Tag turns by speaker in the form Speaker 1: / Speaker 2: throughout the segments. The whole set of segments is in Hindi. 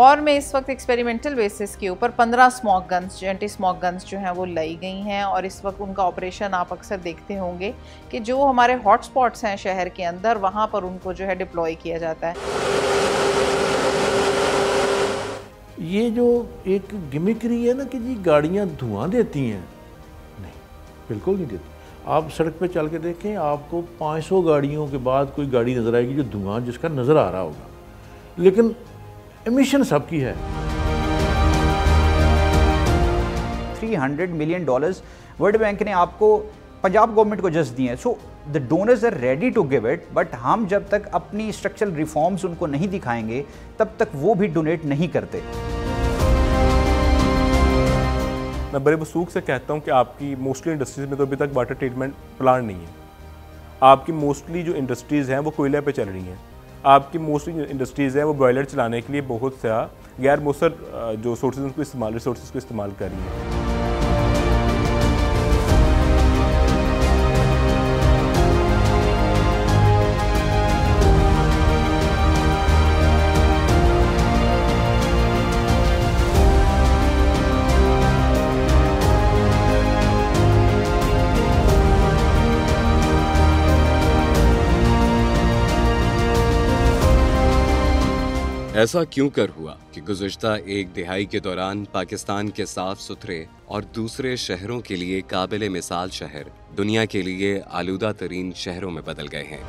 Speaker 1: लाहौर में इस वक्त एक्सपेरिमेंटल बेसिस के ऊपर 15 smog guns, anti smog guns जो हैं वो लाई गई हैं, और इस वक्त उनका ऑपरेशन आप अक्सर देखते होंगे कि जो हमारे हॉट स्पॉट्स हैं शहर के अंदर, वहाँ पर उनको जो है डिप्लॉय किया जाता है।
Speaker 2: ये जो एक गिमिकरी है ना कि जी गाड़ियाँ धुआं देती हैं, नहीं, बिल्कुल नहीं देती। आप सड़क पे चल के देखें, आपको 500 गाड़ियों के बाद कोई गाड़ी नज़र आएगी जो धुआं जिसका नज़र आ रहा होगा, लेकिन एमिशन सबकी है।
Speaker 3: $300 मिलियन वर्ल्ड बैंक ने आपको पंजाब गवर्नमेंट को जस्ट दिए हैं। So the donors are ready to give it, but हम जब तक अपनी स्ट्रक्चरल रिफॉर्म्स उनको नहीं दिखाएंगे तब तक वो भी डोनेट नहीं करते।
Speaker 4: मैं बड़े वसूख से कहता हूँ कि आपकी मोस्टली इंडस्ट्रीज़ में तो अभी तक वाटर ट्रीटमेंट प्लांट नहीं है। आपकी मोस्टली जो इंडस्ट्रीज़ हैं वो कोयले पे चल रही हैं। आपकी मोस्टली इंडस्ट्रीज़ हैं वो बॉयलर चलाने के लिए बहुत सा गैर मौसर जो सोर्सेज को इस्तेमाल कर रही हैं।
Speaker 5: ऐसा क्यों कर हुआ कि गुज़िश्ता एक दिहाई के दौरान पाकिस्तान के साफ सुथरे और दूसरे शहरों के लिए काबिले मिसाल शहर दुनिया के लिए आलूदा तरीन शहरों में बदल गए हैं।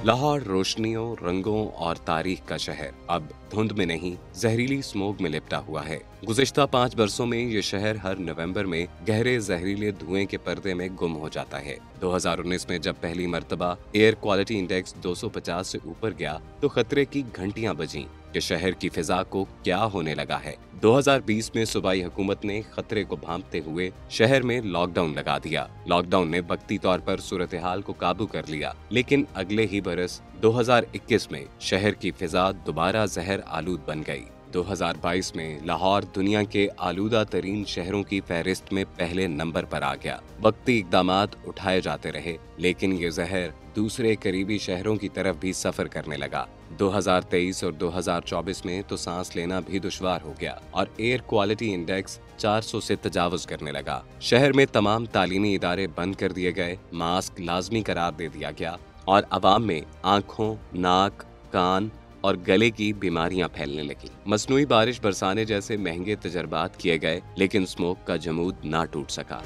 Speaker 5: लाहौर रोशनियों, रंगों और तारीख का शहर अब धुंध में नहीं, जहरीली स्मोक में लिपटा हुआ है। गुज़िश्ता 5 बरसों में ये शहर हर नवंबर में गहरे जहरीले धुएं के पर्दे में गुम हो जाता है। 2019 में जब पहली मर्तबा एयर क्वालिटी इंडेक्स 250 से ऊपर गया तो खतरे की घंटियां बजीं कि शहर की फिजा को क्या होने लगा है। 2020 में सूबाई हुकूमत ने खतरे को भांपते हुए शहर में लॉकडाउन लगा दिया। लॉकडाउन ने वक्ती तौर पर सूरत हाल को काबू कर लिया, लेकिन अगले ही बरस 2021 में शहर की फिजा दोबारा जहर आलूद बन गई। 2022 में लाहौर दुनिया के आलूदा तरीन शहरों की फहरिस्त में पहले नंबर पर आ गया। वक्ती इक़दामात उठाए जाते रहे, लेकिन ये जहर दूसरे करीबी शहरों की तरफ भी सफर करने लगा। 2023 और 2024 में तो सांस लेना भी दुश्वार हो गया और एयर क्वालिटी इंडेक्स 400 से तजावुज करने लगा। शहर में तमाम तालीमी इदारे बंद कर दिए गए, मास्क लाजमी करार दे दिया गया और अवाम में आंखों, नाक, कान और गले की बीमारियां फैलने लगी। मसनूई बारिश बरसाने जैसे महंगे तजर्बात किए गए, लेकिन स्मोक का जमूद ना टूट सका।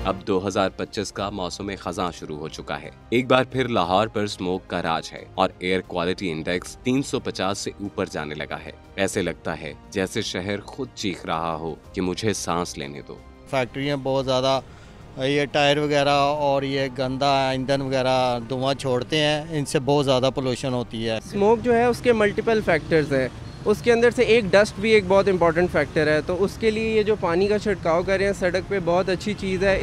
Speaker 5: अब 2025 का मौसम खज़ां शुरू हो चुका है। एक बार फिर लाहौर पर स्मोक का राज है और एयर क्वालिटी इंडेक्स 350 से ऊपर जाने लगा है। ऐसे लगता है जैसे शहर खुद चीख रहा हो कि मुझे सांस लेने दो।
Speaker 6: फैक्ट्रियाँ बहुत ज़्यादा ये टायर वगैरह और ये गंदा ईंधन वगैरह धुआं छोड़ते हैं, इनसे बहुत ज़्यादा पोल्यूशन होती है।
Speaker 7: स्मोक जो है उसके मल्टीपल फैक्टर्स हैं, उसके अंदर से एक डस्ट भी एक बहुत इंपॉर्टेंट फैक्टर है। तो उसके लिए ये जो पानी का छिड़काव कर रहे हैं सड़क पे बहुत अच्छी चीज़ है।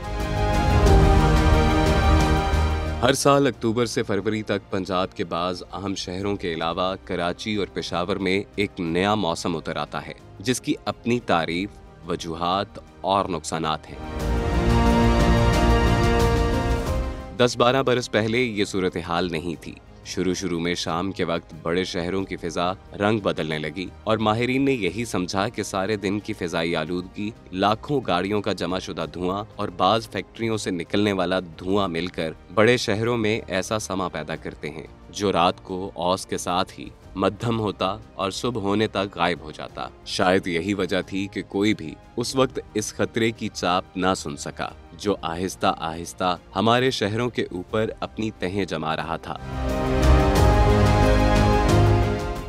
Speaker 5: हर साल अक्टूबर से फरवरी तक पंजाब के बाज़ अहम शहरों के अलावा कराची और पेशावर में एक नया मौसम उतर आता है, जिसकी अपनी तारीफ, वजूहात और नुकसानात हैं। 10-12 बरस पहले ये सूरत हाल नहीं थी। शुरू में शाम के वक्त बड़े शहरों की फिजा रंग बदलने लगी और माहिरीन ने यही समझा कि सारे दिन की फिजाई आलूदगी, लाखों गाड़ियों का जमाशुदा धुआं और बाज फैक्ट्रियों से निकलने वाला धुआं मिलकर बड़े शहरों में ऐसा समा पैदा करते हैं जो रात को औस के साथ ही मध्यम होता और सुबह होने तक गायब हो जाता। शायद यही वजह थी कि कोई भी उस वक्त इस खतरे की चाप ना सुन सका जो आहिस्ता आहिस्ता हमारे शहरों के ऊपर अपनी तहें जमा रहा था।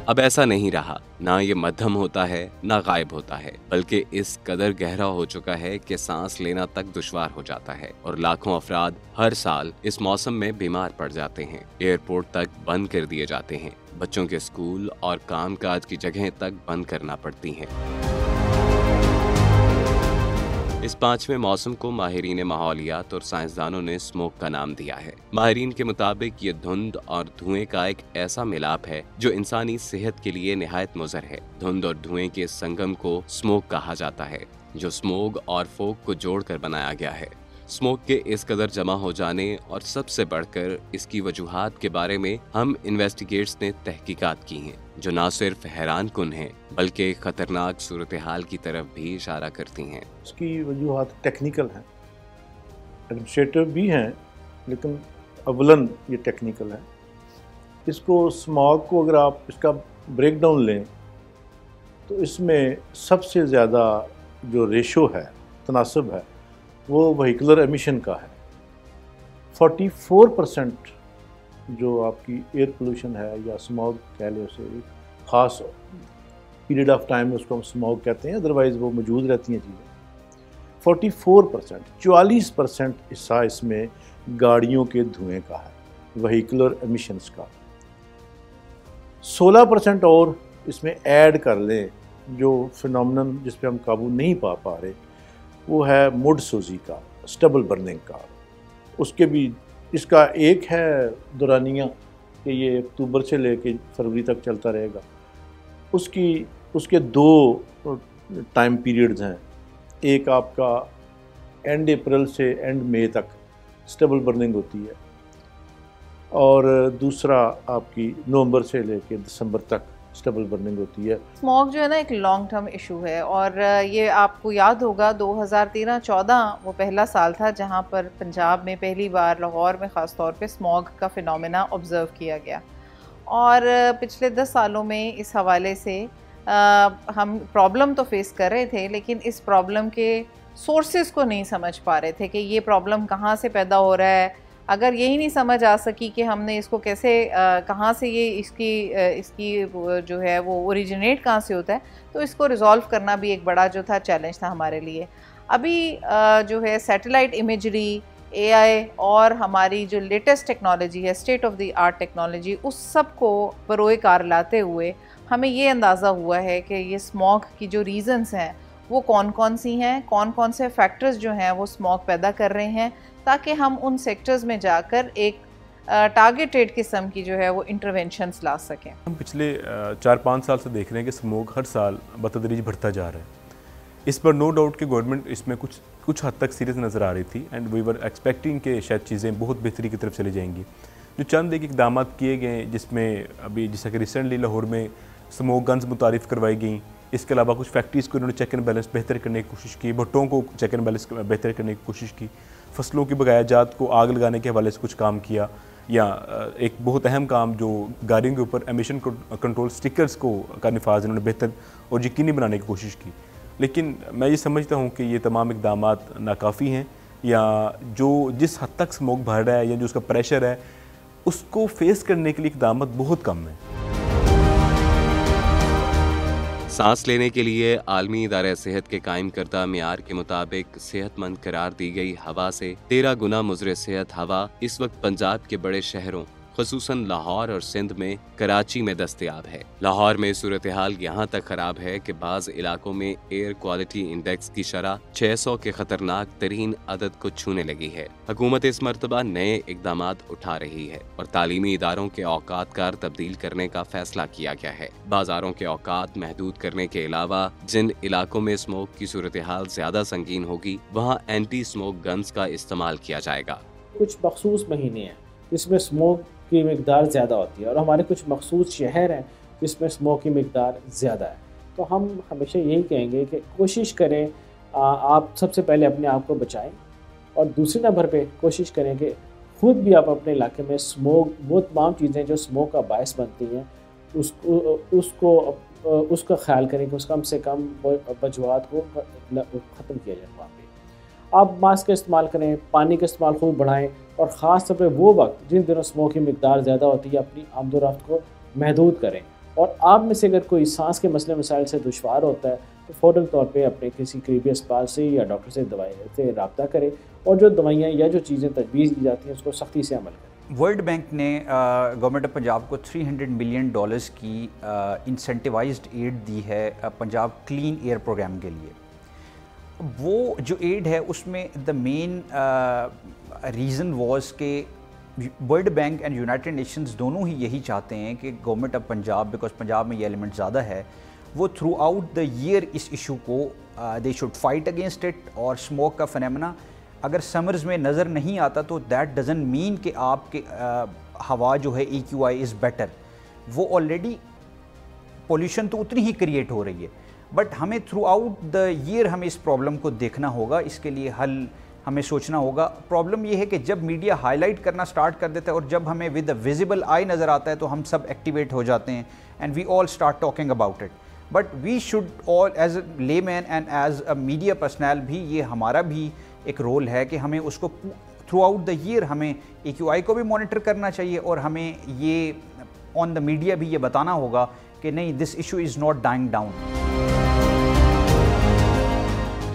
Speaker 5: अब ऐसा नहीं रहा, ना ये मध्यम होता है ना गायब होता है, बल्कि इस कदर गहरा हो चुका है कि सांस लेना तक दुश्वार हो जाता है और लाखों अफराद हर साल इस मौसम में बीमार पड़ जाते हैं। एयरपोर्ट तक बंद कर दिए जाते हैं, बच्चों के स्कूल और कामकाज की जगहें तक बंद करना पड़ती हैं। इस 5वें मौसम को माहिरीन माहौलियात और साइंसदानों ने स्मोक का नाम दिया है। माहिरीन के मुताबिक ये धुंध और धुएं का एक ऐसा मिलाप है जो इंसानी सेहत के लिए निहायत मुज़र है। धुंध और धुएं के संगम को स्मोक कहा जाता है, जो स्मोग और फोक को जोड़कर बनाया गया है। स्मोक के इस कदर जमा हो जाने और सबसे बढ़कर इसकी वजूहात के बारे में हम इन्वेस्टिगेट्स ने तहकीकात की हैं, जो न सिर्फ हैरान कुन हैं बल्कि खतरनाक सूरत हाल की तरफ भी इशारा करती हैं।
Speaker 2: इसकी वजूहात टेक्निकल हैं, एडमिनिस्ट्रेटिव भी हैं, लेकिन अवलन ये टेक्निकल है। इसको स्मॉग को अगर आप इसका ब्रेक डाउन लें तो इसमें सबसे ज़्यादा जो रेशो है, तनासब है, वो व्हीकुलर एमिशन का है। 44% जो आपकी एयर पोल्यूशन है या स्मॉग कह लें उसे, ख़ास पीरियड ऑफ टाइम में उसको हम स्मॉग कहते हैं, अदरवाइज़ वो मौजूद रहती हैं चीज़ें। 44%, 44% हिस्सा इसमें गाड़ियों के धुएँ का है, व्हीकुलर एमिशंस का। 16% और इसमें ऐड कर लें जो फिनोमिनन जिस पे हम काबू नहीं पा रहे, वो है मुड सूजी का, स्टबल बर्निंग का। उसके भी इसका एक है दौरानिया कि ये अक्टूबर से लेके फरवरी तक चलता रहेगा। उसके 2 टाइम पीरियड्स हैं, एक आपका एंड अप्रैल से एंड मई तक स्टबल बर्निंग होती है और दूसरा आपकी नवंबर से लेके दिसंबर तक स्टबल बर्निंग होती है।
Speaker 1: स्मॉग जो है ना एक लॉन्ग टर्म इशू है और ये आपको याद होगा 2013-14 वो पहला साल था जहाँ पर पंजाब में पहली बार, लाहौर में ख़ास तौर पे स्मॉग का फिनोमेना ऑब्ज़र्व किया गया। और पिछले 10 सालों में इस हवाले से हम प्रॉब्लम तो फेस कर रहे थे, लेकिन इस प्रॉब्लम के सोर्सेज को नहीं समझ पा रहे थे कि ये प्रॉब्लम कहाँ से पैदा हो रहा है। अगर यही नहीं समझ आ सकी कि हमने इसको कैसे कहाँ से ये इसकी जो है वो ओरिजिनेट कहाँ से होता है, तो इसको रिज़ॉल्व करना भी एक बड़ा जो था चैलेंज था हमारे लिए। अभी जो है सैटेलाइट इमेजरी, AI और हमारी जो लेटेस्ट टेक्नोलॉजी है, state of the art technology, उस सब को बरोए कार लाते हुए हमें ये अंदाज़ा हुआ है कि ये स्मॉग की जो रीज़न्स हैं वो कौन कौन सी हैं, कौन कौन से फैक्टर्स जो हैं वो स्मॉग पैदा कर रहे हैं, ताकि हम उन सेक्टर्स में जाकर एक टारगेटेड किस्म की जो है वो इंटरवेंशंस ला सकें।
Speaker 4: हम पिछले 4-5 साल से देख रहे हैं कि स्मोक हर साल बतदरीज बढ़ता जा रहा है। इस पर नो डाउट कि गवर्नमेंट इसमें कुछ हद तक सीरियस नज़र आ रही थी एंड वी वर एक्सपेक्टिंग कि शायद चीज़ें बहुत बेहतरी की तरफ चली जाएंगी। जो चंद एक इकदाम किए गए जिसमें अभी जैसा कि रिसेंटली लाहौर में स्मोक गन्स मुतारिफ़ करवाई गई, इसके अलावा कुछ फैक्ट्रीज़ को इन्होंने चेक एंड बैलेंस बेहतर करने की कोशिश की, भट्टों को चेक एंड बैलेंस बेहतर करने की कोशिश की, फसलों की बगाया जात को आग लगाने के हवाले से कुछ काम किया, या एक बहुत अहम काम जो गाड़ियों के ऊपर एमिशन कंट्रोल स्टिकर्स का निफाज इन्होंने बेहतर और यकीनी बनाने की कोशिश की। लेकिन मैं ये समझता हूँ कि ये तमाम इकदाम नाकाफ़ी हैं, या जो जिस हद तक स्मोक बढ़ रहा है या जो उसका प्रेशर है उसको फेस करने के लिए इकदाम बहुत कम है।
Speaker 5: सांस लेने के लिए आलमी इदारे सेहत के कायम करदा मियार के मुताबिक सेहतमंद करार दी गई हवा से 13 गुना मुज़र सेहत हवा इस वक्त पंजाब के बड़े शहरों खुसूसन लाहौर और सिंध में कराची में दस्तयाब है। लाहौर में सूरत हाल यहाँ तक खराब है कि बाज़ इलाकों में एयर क्वालिटी इंडेक्स की शरह 600 के खतरनाक तरीन अदद को छूने लगी है। हुकूमत इस मरतबा नए इकदाम उठा रही है और तालीमी इदारों के औकात कार तब्दील करने का फैसला किया गया है। बाजारों के औकात महदूद करने के अलावा जिन इलाकों में स्मोक की सूरत हाल ज्यादा संगीन होगी वहाँ एंटी स्मोक गन्स का इस्तेमाल किया जाएगा।
Speaker 8: कुछ मखसूस महीने हैं जिसमें स्मोक की मिकदार ज़्यादा होती है और हमारे कुछ मखसूस शहर हैं जिसमें स्मोक की मिकदार ज़्यादा है। तो हम हमेशा यही कहेंगे कि कोशिश करें आप सबसे पहले अपने आप को बचाएं और दूसरे नंबर पे कोशिश करें कि ख़ुद भी आप अपने इलाके में स्मोक, वो तमाम चीज़ें जो स्मोक का बायस बनती हैं उसका ख्याल करें कि उसका कम से कम वजूहात को ख़त्म किया जाए। वहाँ पर आप मास्क का इस्तेमाल करें, पानी का इस्तेमाल खूब बढ़ाएं और ख़ास तौर पे वो वक्त जिन दिनों स्मोक की मिकदार ज़्यादा होती है अपनी आमदोरफ्त को महदूद करें। और आप में से अगर कोई सांस के मसले मसाइल से दुश्वार होता है तो फ़ौरन तौर पे अपने किसी करीबी अस्पताल से या डॉक्टर से दवाई से रब्ता करें और जो दवाइयाँ या जो चीज़ें तजवीज़ की जाती हैं उसको सख्ती से अमल करें।
Speaker 3: वर्ल्ड बैंक ने गवर्नमेंट ऑफ पंजाब को $300 मिलियन की इंसेंटिवाइज्ड एड दी है पंजाब क्लीन एयर प्रोग्राम के लिए। वो जो एड है उसमें द मेन रीज़न वाज के world bank and United Nations दोनों ही यही चाहते हैं कि government of Punjab, because Punjab में ये एलिमेंट ज़्यादा है, वो थ्रू आउट द ईयर इस इशू को they should fight against it और स्मोक का फिनोमेना अगर समर्स में नज़र नहीं आता तो दैट डजंट मीन कि आपके हवा जो है EQI इज़ बेटर। वो ऑलरेडी पोल्यूशन तो उतनी ही क्रिएट हो रही है, बट हमें थ्रू आउट द ईयर हमें इस प्रॉब्लम को देखना होगा, इसके लिए हल हमें सोचना होगा। प्रॉब्लम ये है कि जब मीडिया हाईलाइट करना स्टार्ट कर देता है और जब हमें विद द विजिबल आई नज़र आता है तो हम सब एक्टिवेट हो जाते हैं and we all start talking about it. But we should all as a layman and as a media personal भी, ये हमारा भी एक रोल है कि हमें उसको थ्रू आउट द ईयर हमें EQI को भी मॉनिटर करना चाहिए और हमें ये ऑन द मीडिया भी ये बताना होगा कि नहीं, this issue is not dying down.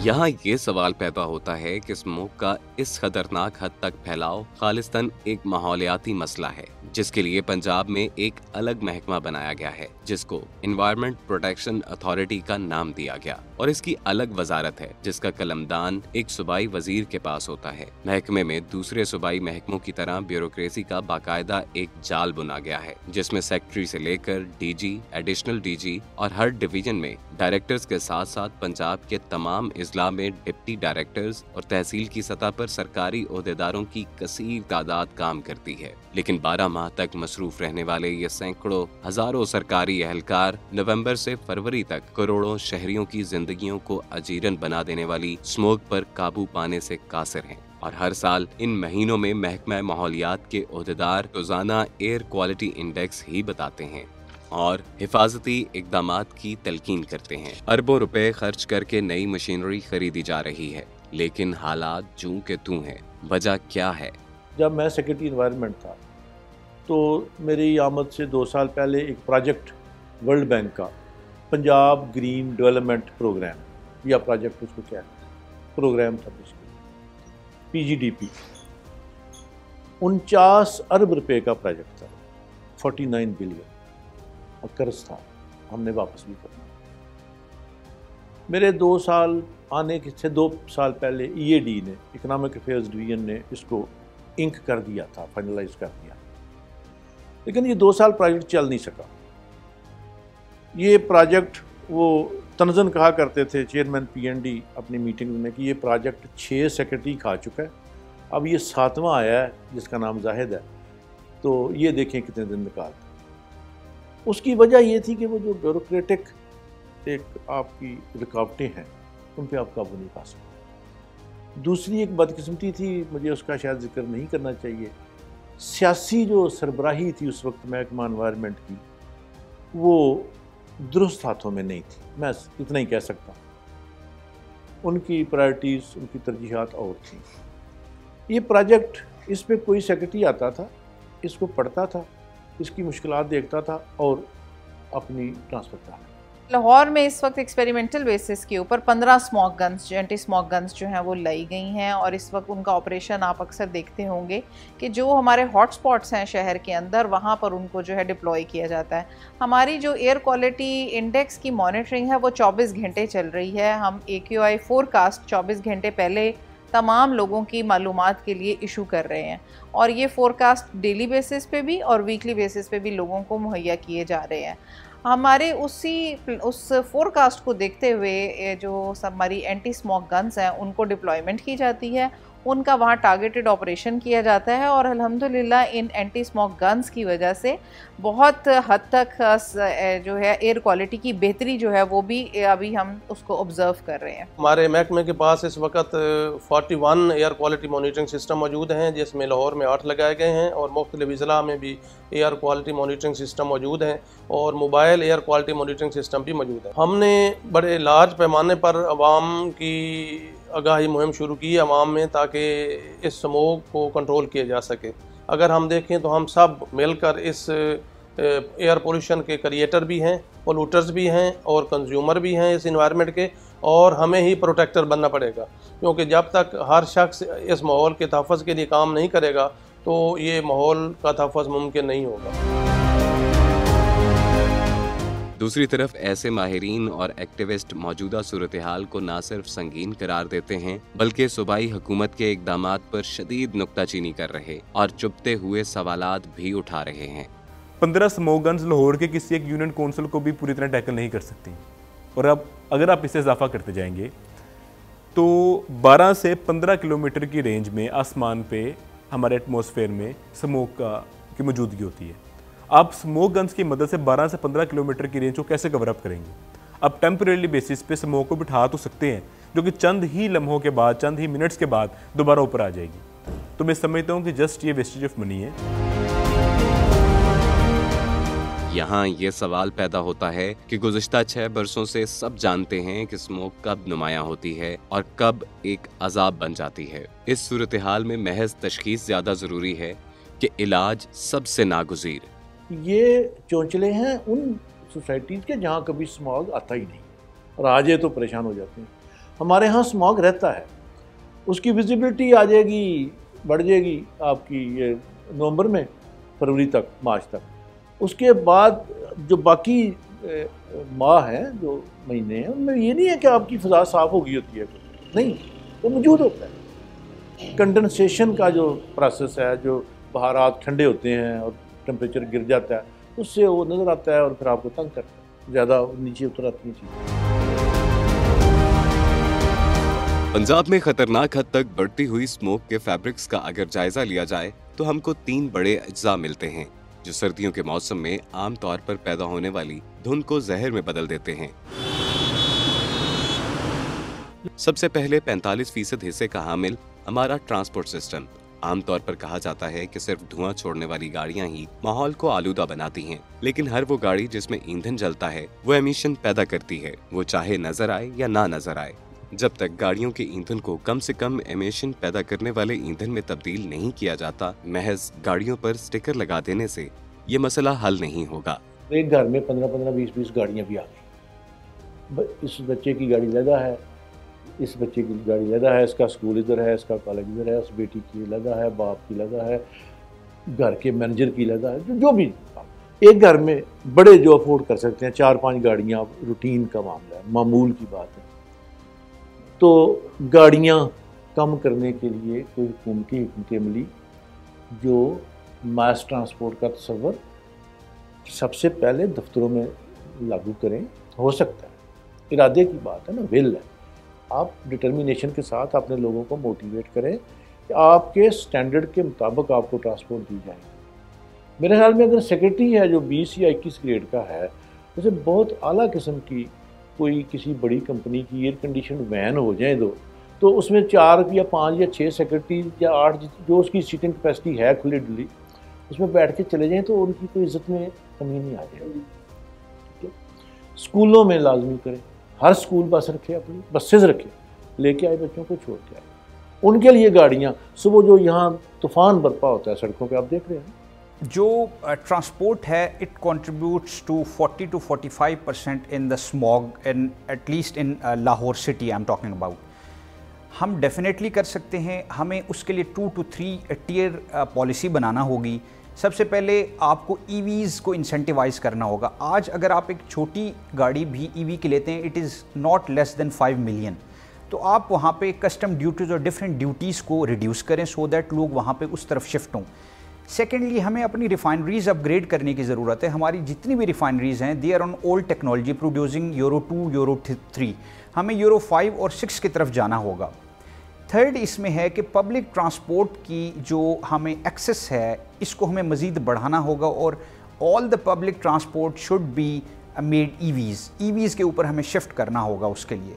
Speaker 5: यहाँ ये सवाल पैदा होता है कि स्मोक का इस खतरनाक हद तक फैलाव खालिस्तान एक माहौलियाती मसला है, जिसके लिए पंजाब में एक अलग महकमा बनाया गया है जिसको एनवायरमेंट प्रोटेक्शन अथॉरिटी का नाम दिया गया, और इसकी अलग वजारत है जिसका कलमदान एक सूबाई वजीर के पास होता है। महकमे में दूसरे सूबाई महकमों की तरह ब्यूरोक्रेसी का बाकायदा एक जाल बुना गया है जिसमें सेक्रेटरी से लेकर DG, एडिशनल DG और हर डिवीजन में डायरेक्टर्स के साथ साथ पंजाब के तमाम इजला में डिप्टी डायरेक्टर्स और तहसील की सतह पर सरकारी ओहदेदारों की कसीर तादाद काम करती है। लेकिन 12 माह तक मसरूफ रहने वाले ये सैकड़ों हजारों सरकारी एहलकार नवंबर से फरवरी तक करोड़ों शहरियों की जिंदगियों को अजीरन बना देने वाली स्मोक पर काबू पाने से कासिर हैं, और हर साल इन महीनों में महकमा माहौलियात के ओहदेदार रोजाना एयर क्वालिटी इंडेक्स ही बताते हैं और हिफाजती इकदामात की तलकीन करते हैं। अरबों रुपए खर्च करके नई मशीनरी खरीदी जा रही है, लेकिन हालात जूं के तूं हैं। वजह क्या है?
Speaker 2: जब मैं सेक्रेटरी इन्वायरमेंट था तो मेरी आमद से 2 साल पहले एक प्रोजेक्ट वर्ल्ड बैंक का पंजाब ग्रीन डेवलपमेंट प्रोग्राम या प्रोजेक्ट उसको क्या प्रोग्राम था, PGDP 49 अरब रुपए का प्रोजेक्ट था, 49 बिलियन, और कर्ज था, हमने वापस भी करना। मेरे 2 साल आने के से 2 साल पहले EAD ने, इकोनॉमिक अफेयर्स डिवीजन ने इसको इंक कर दिया था, फाइनलाइज कर दिया, लेकिन ये 2 साल प्रोजेक्ट चल नहीं सका। ये प्रोजेक्ट वो तनजन कहा करते थे चेयरमैन PND अपनी मीटिंग में कि ये प्रोजेक्ट 6 सेक्रेटरी खा चुका है, अब ये 7वां आया है जिसका नाम जाहिद है, तो ये देखें कितने दिन निकालता। उसकी वजह ये थी कि वो जो ब्यूरोक्रेटिक एक आपकी रुकावटें हैं उन पे आप काबू नहीं पा सकते। दूसरी एक बदकिस्मती थी, मुझे उसका शायद जिक्र नहीं करना चाहिए, सियासी जो सरबराही थी उस वक्त महकमा एनवायरनमेंट की, वो दुरुस्त हाथों में नहीं थी, मैं इतना ही कह सकता हूँ। उनकी प्रायोरिटीज़, उनकी तरजीहात और थी। ये प्रोजेक्ट, इस पे कोई सेक्रेटरी आता था, इसको पढ़ता था, इसकी मुश्किलात देखता था और अपनी ट्रांसफर करा।
Speaker 1: लाहौर में इस वक्त एक्सपेरिमेंटल बेसिस के ऊपर 15 smoke guns, anti smoke guns जो हैं वो लाई गई हैं, और इस वक्त उनका ऑपरेशन आप अक्सर देखते होंगे कि जो हमारे हॉट स्पॉट्स हैं शहर के अंदर, वहाँ पर उनको जो है डिप्लॉय किया जाता है। हमारी जो एयर क्वालिटी इंडेक्स की मॉनिटरिंग है वो 24 घंटे चल रही है। हम AQI फोरकास्ट 24 घंटे पहले तमाम लोगों की मालूमात के लिए इशू कर रहे हैं, और ये फोरकास्ट डेली बेसिस पे भी और वीकली बेसिस पे भी लोगों को मुहैया किए जा रहे हैं। हमारे उस फोरकास्ट को देखते हुए जो हमारी एंटी स्मोक गन्स हैं उनको डिप्लॉयमेंट की जाती है, उनका वहाँ टारगेटेड ऑपरेशन किया जाता है, और अल्हम्दुलिल्लाह इन एंटी स्मोक गन्स की वजह से बहुत हद तक जो है एयर क्वालिटी की बेहतरी जो है वो भी अभी हम उसको ऑब्ज़र्व कर रहे हैं।
Speaker 9: हमारे महकमे के पास इस वक्त 41 एयर क्वालिटी मॉनिटरिंग सिस्टम मौजूद हैं, जिसमें लाहौर में 8 लगाए गए हैं और मुख्तलिफ ज़िला में भी एयर क्वालिटी मॉनिटरिंग सिस्टम मौजूद हैं, और mobile air quality monitoring system भी मौजूद है। हमने बड़े लार्ज पैमाने पर आवाम की आगाही मुहिम शुरू की आवाम में, ताकि इस स्मोक को कंट्रोल किया जा सके। अगर हम देखें तो हम सब मिलकर इस एयर पोल्यूशन के क्रिएटर भी हैं, पोल्यूटर्स भी हैं और कंज्यूमर भी हैं इस इन्वायरमेंट के, और हमें ही प्रोटेक्टर बनना पड़ेगा, क्योंकि जब तक हर शख्स इस माहौल के तहफ़्फ़ुज़ के लिए काम नहीं करेगा तो ये माहौल का तहफ़्फ़ुज़ मुमकिन नहीं होगा।
Speaker 5: दूसरी तरफ ऐसे माहिरीन और एक्टिविस्ट मौजूदा सूरत हाल को न सिर्फ संगीन करार देते हैं, बल्कि सूबाई हुकूमत के इकदामात पर शदीद नुक्ताचीनी कर रहे और चुभते हुए सवालात भी उठा रहे हैं।
Speaker 4: 15 स्मोक गन्स लाहौर के किसी एक यूनियन काउंसिल को भी पूरी तरह टैकल नहीं कर सकती, और अब अगर आप इससे इजाफा करते जाएंगे तो 12 से 15 किलोमीटर की रेंज में आसमान पे हमारे एटमॉस्फेयर में स्मोक की मौजूदगी होती है। आप स्मोक गन्स की मदद से 12 से 15 किलोमीटर की रेंज को कैसे कवर अप करेंगे? आप टेम्परेरी बेसिस पे स्मोक को बिठा तो सकते हैं, जो कि चंद ही लम्हों के बाद, चंद ही मिनट्स के बाद दोबारा ऊपर आ जाएगी। तो मैं समझता हूँ कि जस्ट ये वेस्टेज ऑफ मनी है।
Speaker 5: यहाँ ये सवाल पैदा होता है कि गुज़िश्ता 6 बरसों से सब जानते हैं कि स्मोक कब नुमायां होती है और कब एक अजाब बन जाती है। इस सूरत हाल में महज तशखीस ज़्यादा ज़रूरी है कि इलाज सबसे नागुज़ीर।
Speaker 2: ये चौंचले हैं उन सोसाइटीज़ के जहाँ कभी स्मॉग आता ही नहीं, और आ जाए तो परेशान हो जाते हैं। हमारे यहाँ स्मॉग रहता है, उसकी विजिबिलिटी आ जाएगी, बढ़ जाएगी आपकी ये नवंबर में, फरवरी तक, मार्च तक। उसके बाद जो बाकी माह हैं, जो महीने हैं, उनमें ये नहीं है कि आपकी फ़िज़ा साफ़ हो गई होती है, नहीं, वो मौजूद होता है। कंडेंसेशन का जो प्रोसेस है, जो बहारात ठंडे होते हैं और टेम्परेचर गिर जाता है, उससे वो नज़र आता है और फिर आपको तंग करता है, ज़्यादा नीचे उतर आती हैं चीज़ें।
Speaker 5: पंजाब में खतरनाक हद तक बढ़ती हुई स्मोक के फैब्रिक्स का अगर जायजा लिया जाए तो हमको 3 बड़े अज्जा मिलते हैं जो सर्दियों के मौसम में आम तौर पर पैदा होने वाली धुंध को जहर में बदल देते हैं। सबसे पहले 45% हिस्से का हामिल हमारा ट्रांसपोर्ट सिस्टम। आमतौर पर कहा जाता है कि सिर्फ धुआं छोड़ने वाली गाड़ियां ही माहौल को आलूदा बनाती हैं, लेकिन हर वो गाड़ी जिसमें ईंधन जलता है वो एमिशन पैदा करती है, वो चाहे नजर आए या ना नजर आए। जब तक गाड़ियों के ईंधन को कम से कम एमिशन पैदा करने वाले ईंधन में तब्दील नहीं किया जाता, महज गाड़ियों पर स्टिकर लगा देने से ये मसला हल नहीं होगा।
Speaker 2: एक घर में 15-15, 20-20 गाड़ियाँ भी आ गई। इस बच्चे की गाड़ी लगा है, इस बच्चे की गाड़ी लगा है, इसका स्कूल इधर है, इसका कॉलेज इधर है, उस बेटी की लगा है, बाप की लगा है, घर के मैनेजर की लगा है, जो भी। एक घर में बड़े जो अफोर्ड कर सकते हैं 4-5 गाड़ियाँ रूटीन का मामला है, मामूल की बात है। तो गाड़ियाँ कम करने के लिए कोई हुकूमती हिकमत अमली जो मास ट्रांसपोर्ट का तस्वर सबसे पहले दफ्तरों में लागू करें, हो सकता है। इरादे की बात है ना, विल है। आप डिटर्मिनेशन के साथ अपने लोगों को मोटिवेट करें कि आपके स्टैंडर्ड के मुताबिक आपको ट्रांसपोर्ट दी जाए। मेरे ख्याल में अगर सेक्रेटरी है जो 20 या 21 ग्रेड का है, उसे बहुत आला किस्म की कोई किसी बड़ी कंपनी की एयर कंडीशन वैन हो जाए तो उसमें 4 या 5 या 6 सेक्रेटरी या 8 जो उसकी सीटिंग कैपेसिटी है खुली डुली, उसमें बैठ के चले जाएं तो उनकी कोई इज्जत में कमी नहीं आ जाएगी। ठीक है, स्कूलों में लाजमी करें, हर स्कूल बस रखे, अपनी बसेज रखे, लेके आए बच्चों को छोड़ के आए। उनके लिए गाड़ियाँ, सुबह जो यहाँ तूफान बरपा होता है सड़कों पे, आप देख रहे हैं
Speaker 3: जो ट्रांसपोर्ट है, it contributes to 40 to 45% in the smog in at least in Lahore city I am talking about. हम डेफिनेटली कर सकते हैं, हमें उसके लिए 2 to 3 टियर पॉलिसी बनाना होगी। सबसे पहले आपको ईवीज़ को इंसेंटिवाइज करना होगा। आज अगर आप एक छोटी गाड़ी भी ईवी की लेते हैं, it is not less than 5 million. तो आप वहाँ पे कस्टम ड्यूटीज़ और डिफरेंट ड्यूटीज़ को रिड्यूस करें सो दैट लोग वहाँ पे उस तरफ शिफ्ट हों। सेकेंडली, हमें अपनी रिफाइनरीज अपग्रेड करने की ज़रूरत है। हमारी जितनी भी रिफाइनरीज हैं, they are on old technology producing euro 2, euro 3। हमें यूरो 5 और 6 की तरफ जाना होगा। थर्ड इसमें है कि पब्लिक ट्रांसपोर्ट की जो हमें एक्सेस है, इसको हमें मज़ीद बढ़ाना होगा और all the public transport should be made EVs के ऊपर हमें शिफ्ट करना होगा उसके लिए।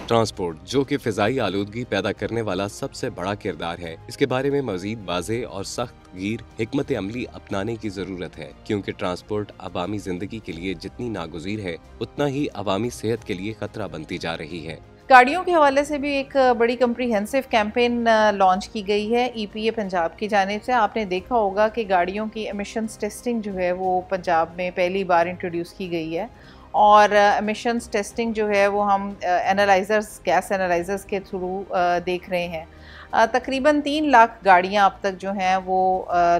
Speaker 5: ट्रांसपोर्ट, जो कि फ़िज़ाई आलूदगी पैदा करने वाला सबसे बड़ा किरदार है, इसके बारे में मज़ीद वाज़ेह और सख्त गीर हिकमत अमली अपनाने की ज़रूरत है, क्योंकि ट्रांसपोर्ट अवामी ज़िंदगी के लिए जितनी नागुज़ीर है, उतना ही अवामी सेहत के लिए ख़तरा बनती जा रही है।
Speaker 1: गाड़ियों के हवाले से भी एक बड़ी कम्प्रीहेंसिव कैंपेन लॉन्च की गई है EPA पंजाब की जानिब से। आपने देखा होगा कि गाड़ियों की एमिशंस टेस्टिंग जो है वो पंजाब में पहली बार इंट्रोड्यूस की गई है, और एमिशंस टेस्टिंग जो है वो हम एनालाइज़र्स, गैस एनालाइज़र्स के थ्रू देख रहे हैं। तकरीबन 3 लाख गाड़ियां अब तक जो हैं वो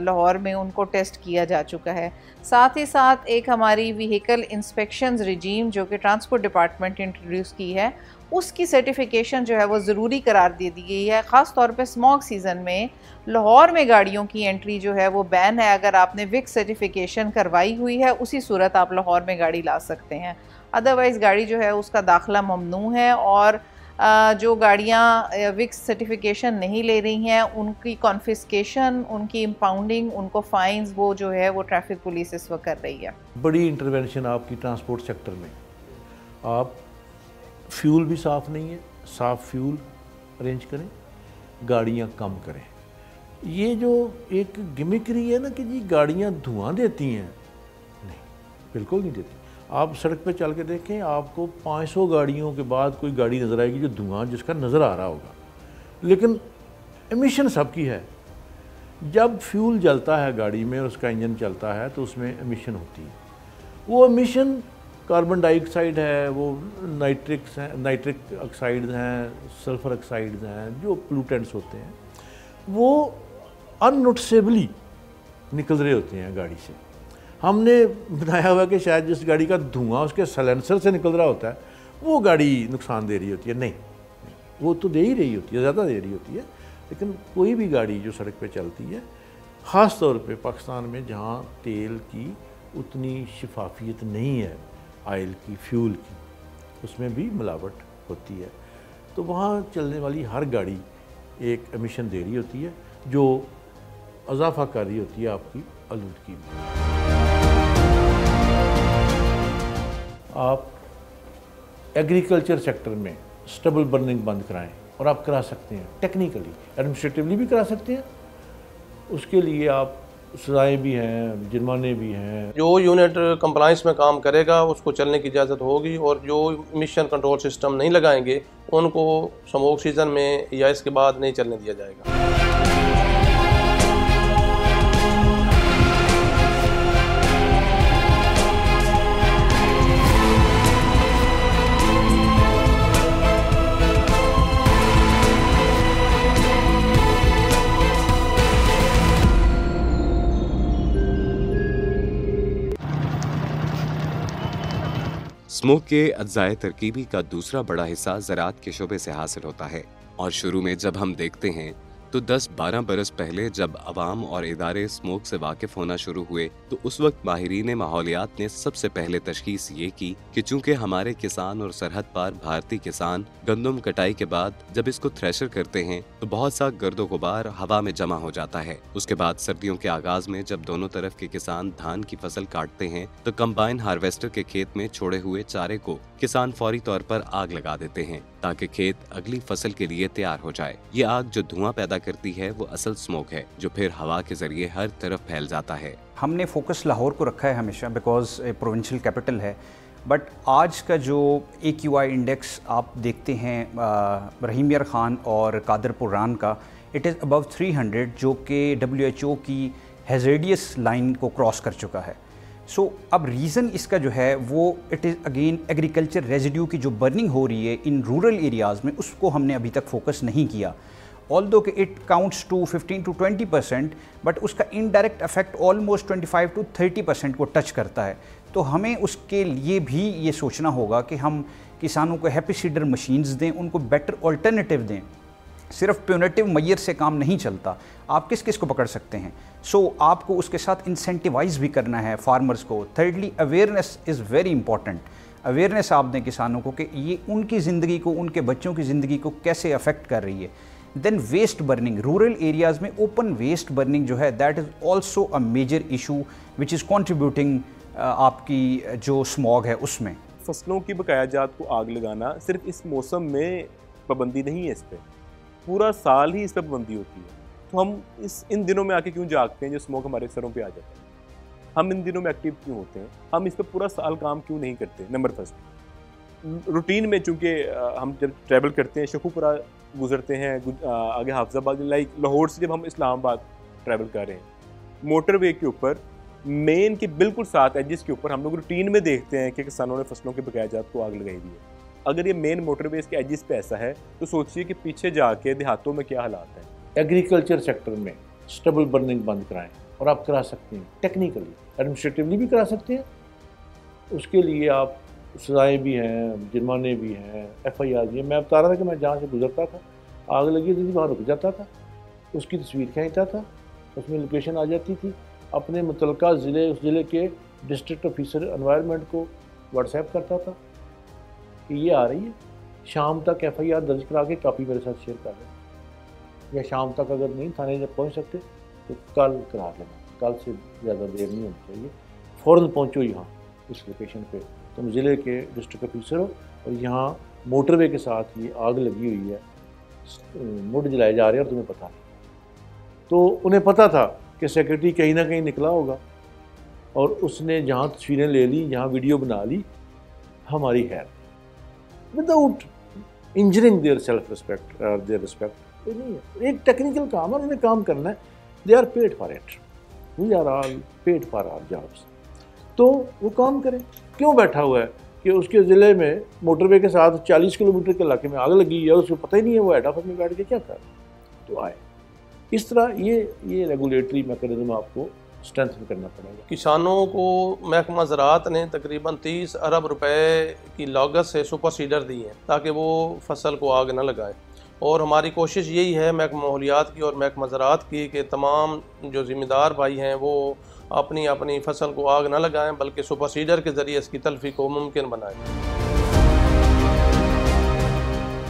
Speaker 1: लाहौर में उनको टेस्ट किया जा चुका है। साथ ही साथ एक हमारी व्हीकल इंस्पेक्शंस रिजीम जो कि ट्रांसपोर्ट डिपार्टमेंट इंट्रोड्यूस की है, उसकी सर्टिफिकेशन जो है वो ज़रूरी करार दे दी गई है। ख़ास तौर पे स्मॉग सीज़न में लाहौर में गाड़ियों की एंट्री जो है वो बैन है। अगर आपने विक सर्टिफिकेशन करवाई हुई है, उसी सूरत आप लाहौर में गाड़ी ला सकते हैं। अदरवाइज़ गाड़ी जो है उसका दाखिला ममनू है। और जो गाड़ियाँ विक्स सर्टिफिकेशन नहीं ले रही हैं उनकी कॉन्फिस्केशन, उनकी इम्पाउंडिंग, उनको फ़ाइन्स वो जो है वो ट्रैफिक पुलिस इस वक्त कर रही है।
Speaker 2: बड़ी इंटरवेंशन आपकी ट्रांसपोर्ट सेक्टर में। आप फ्यूल भी साफ़ नहीं है, साफ़ फ्यूल अरेंज करें, गाड़ियाँ कम करें। ये जो एक गिमिकरी है ना कि जी गाड़ियाँ धुआं देती हैं, नहीं, बिल्कुल नहीं देती। आप सड़क पे चल के देखें, आपको 500 गाड़ियों के बाद कोई गाड़ी नज़र आएगी जो धुआं जिसका नज़र आ रहा होगा, लेकिन एमिशन सबकी है। जब फ्यूल जलता है गाड़ी में और उसका इंजन चलता है तो उसमें एमिशन होती है। वो एमिशन कार्बन डाइऑक्साइड है, वो नाइट्रिक ऑक्साइड्स हैं, सल्फ़र ऑक्साइड्स हैं, जो पोल्यूटेंट्स होते हैं, वो अननोटिसेबली निकल रहे होते हैं गाड़ी से। हमने बनाया हुआ कि शायद जिस गाड़ी का धुआं उसके साइलेंसर से निकल रहा होता है वो गाड़ी नुकसान दे रही होती है। नहीं, वो तो दे ही रही होती है, ज़्यादा दे रही होती है। लेकिन कोई भी गाड़ी जो सड़क पे चलती है, ख़ास तौर पे पाकिस्तान में जहाँ तेल की उतनी शफाफियत नहीं है, आयल की, फ्यूल की, उसमें भी मिलावट होती है, तो वहाँ चलने वाली हर गाड़ी एक एमिशन दे रही होती है जो इजाफा कर रही होती है आपकी आलूदगी में। आप एग्रीकल्चर सेक्टर में स्टबल बर्निंग बंद कराएं, और आप करा सकते हैं टेक्निकली, एडमिनिस्ट्रेटिवली भी करा सकते हैं। उसके लिए आप सजाएं भी हैं, जुर्माने भी हैं।
Speaker 9: जो यूनिट कंप्लाइंस में काम करेगा उसको चलने की इजाज़त होगी, और जो इमिशन कंट्रोल सिस्टम नहीं लगाएंगे उनको स्मोक सीज़न में या इसके बाद नहीं चलने दिया जाएगा।
Speaker 5: स्मोक के अज्जाए तरकीबी का दूसरा बड़ा हिस्सा ज़राअत के शोबे से हासिल होता है। और शुरू में जब हम देखते हैं तो 10-12 बरस पहले जब अवाम और इदारे स्मोक से वाकिफ होना शुरू हुए तो उस वक्त माहिरीन माहौलियात ने सबसे पहले तशखीस ये की कि चूंकि हमारे किसान और सरहद पार भारतीय किसान गंदम कटाई के बाद जब इसको थ्रेशर करते हैं तो बहुत सा गर्दो गुबार हवा में जमा हो जाता है। उसके बाद सर्दियों के आगाज में जब दोनों तरफ के किसान धान की फसल काटते हैं तो कंबाइन हार्वेस्टर के खेत में छोड़े हुए चारे को किसान फौरी तौर पर आग लगा देते हैं ताकि खेत अगली फसल के लिए तैयार हो जाए। ये आग जो धुआं पैदा करती है वो असल स्मोक है जो फिर हवा के जरिए हर तरफ फैल जाता है।
Speaker 3: हमने फोकस लाहौर को रखा है हमेशा बिकॉज प्रोविंशियल कैपिटल है, बट आज का जो AQI इंडेक्स आप देखते हैं रहीम यार खान और कादर पुरान का, इट इज़ अबव 300 जो कि WHO की हैज़ार्डियस लाइन को क्रॉस कर चुका है। सो अब रीज़न इसका जो है वो it is again agriculture residue की जो बर्निंग हो रही है इन रूरल एरियाज़ में, उसको हमने अभी तक फोकस नहीं किया। ऑल्दो कि it counts to 15 to 20%, but उसका इनडायरेक्ट इफेक्ट ऑलमोस्ट 25 to 30% को टच करता है। तो हमें उसके लिए भी ये सोचना होगा कि हम किसानों को हैप्पी सीडर मशीन्स दें, उनको बेटर ऑल्टरनेटिव दें। सिर्फ प्यूनेटिव मैयर से काम नहीं चलता, आप किस किस को पकड़ सकते हैं। सो आपको उसके साथ इंसेंटिवाइज भी करना है फार्मर्स को। Thirdly awareness is very important. Awareness आप दें किसानों को कि ये उनकी ज़िंदगी को, उनके बच्चों की ज़िंदगी को कैसे अफेक्ट कर रही है। Then waste burning, rural areas में ओपन वेस्ट बर्निंग जो है that is also a major issue which is contributing आपकी जो स्मॉग है उसमें।
Speaker 4: फसलों की बकाया जात को आग लगाना सिर्फ इस मौसम में पाबंदी नहीं है, इस पर पूरा साल ही इस पर पाबंदी होती है। तो हम इन दिनों में आके क्यों जागते हैं जो स्मोक हमारे सरों पे आ जाता है? हम इन दिनों में एक्टिव क्यों होते हैं? हम इस पर पूरा साल काम क्यों नहीं करते? नंबर फर्स्ट, रूटीन में चूँकि हम जब ट्रैवल करते हैं, शकुपुरा गुजरते हैं, आगे हाफजाबाद, लाइक लाहौर से जब हम इस्लामाबाद ट्रैवल कर रहे हैं, मोटरवे के ऊपर मेन के बिल्कुल साथ एजिस के ऊपर हम लोग रूटीन में देखते हैं कि किसानों ने फसलों के बकाया जात को आग लगाई दी है। अगर ये मेन मोटरवेज के एजिस पे ऐसा है तो सोचिए कि पीछे जाके देहातों में क्या हालात हैं।
Speaker 2: एग्रीकल्चर सेक्टर में स्टबल बर्निंग बंद कराएं, और आप करा सकते हैं टेक्निकली, एडमिनिस्ट्रेटिवली भी करा सकते हैं। उसके लिए आप सजाएँ भी हैं, जुर्माने भी हैं, FIR भी हैं। मैं बता रहा था कि मैं जहाँ से गुजरता था आग लगी थी, वहाँ रुक जाता था, उसकी तस्वीर खींचता था, उसमें लोकेशन आ जाती थी, अपने मुतलका ज़िले, उस ज़िले के डिस्ट्रिक्ट ऑफिसर एनवायरनमेंट को व्हाट्सएप करता था कि ये आ रही है, शाम तक FIR दर्ज करा के कापी मेरे साथ शेयर कर लेना, या शाम तक अगर नहीं थाने जब पहुँच सकते तो कल करा लेना, कल से ज़्यादा देर नहीं होनी चाहिए, फ़ौरन पहुँचो यहाँ इस लोकेशन पे, तुम ज़िले के डिस्ट्रिक्ट ऑफिसर हो और यहाँ मोटरवे के साथ ये आग लगी हुई है, मुड जलाए जा रहे हैं और तुम्हें पता नहीं। तो उन्हें पता था कि सेक्रेटरी कहीं ना कहीं निकला होगा और उसने जहाँ तस्वीरें ले ली, जहाँ वीडियो बना ली हमारी खैर, without injuring their self respect और देयर रिस्पेक्ट। नहीं है, एक टेक्निकल काम है, उन्हें काम करना है, they are paid for it, we are all paid for our jobs. तो वो काम करें, क्यों बैठा हुआ है कि उसके ज़िले में मोटरवे के साथ 40 किलोमीटर के इलाके में आग लगी है, उसको पता ही नहीं है, वो हेड ऑफिस में बैठ के क्या कर रहा है। तो आए इस तरह ये रेगुलेटरी मैकेनिज्म आपको स्ट्रेंथन करना पड़ेगा।
Speaker 9: किसानों को महकमा ज़राअत ने तकरीबन 30 अरब रुपए की लागत से सुपर सीडर दी हैं ताकि वो फसल को आग न लगाए, और हमारी कोशिश यही है महकमा माहौलियात की और महकमा ज़राअत की कि तमाम जो ज़िम्मेदार भाई हैं वो अपनी अपनी फसल को आग न लगाएं, बल्कि सुपर सीडर के ज़रिए इसकी तल्फी को मुमकिन बनाएं।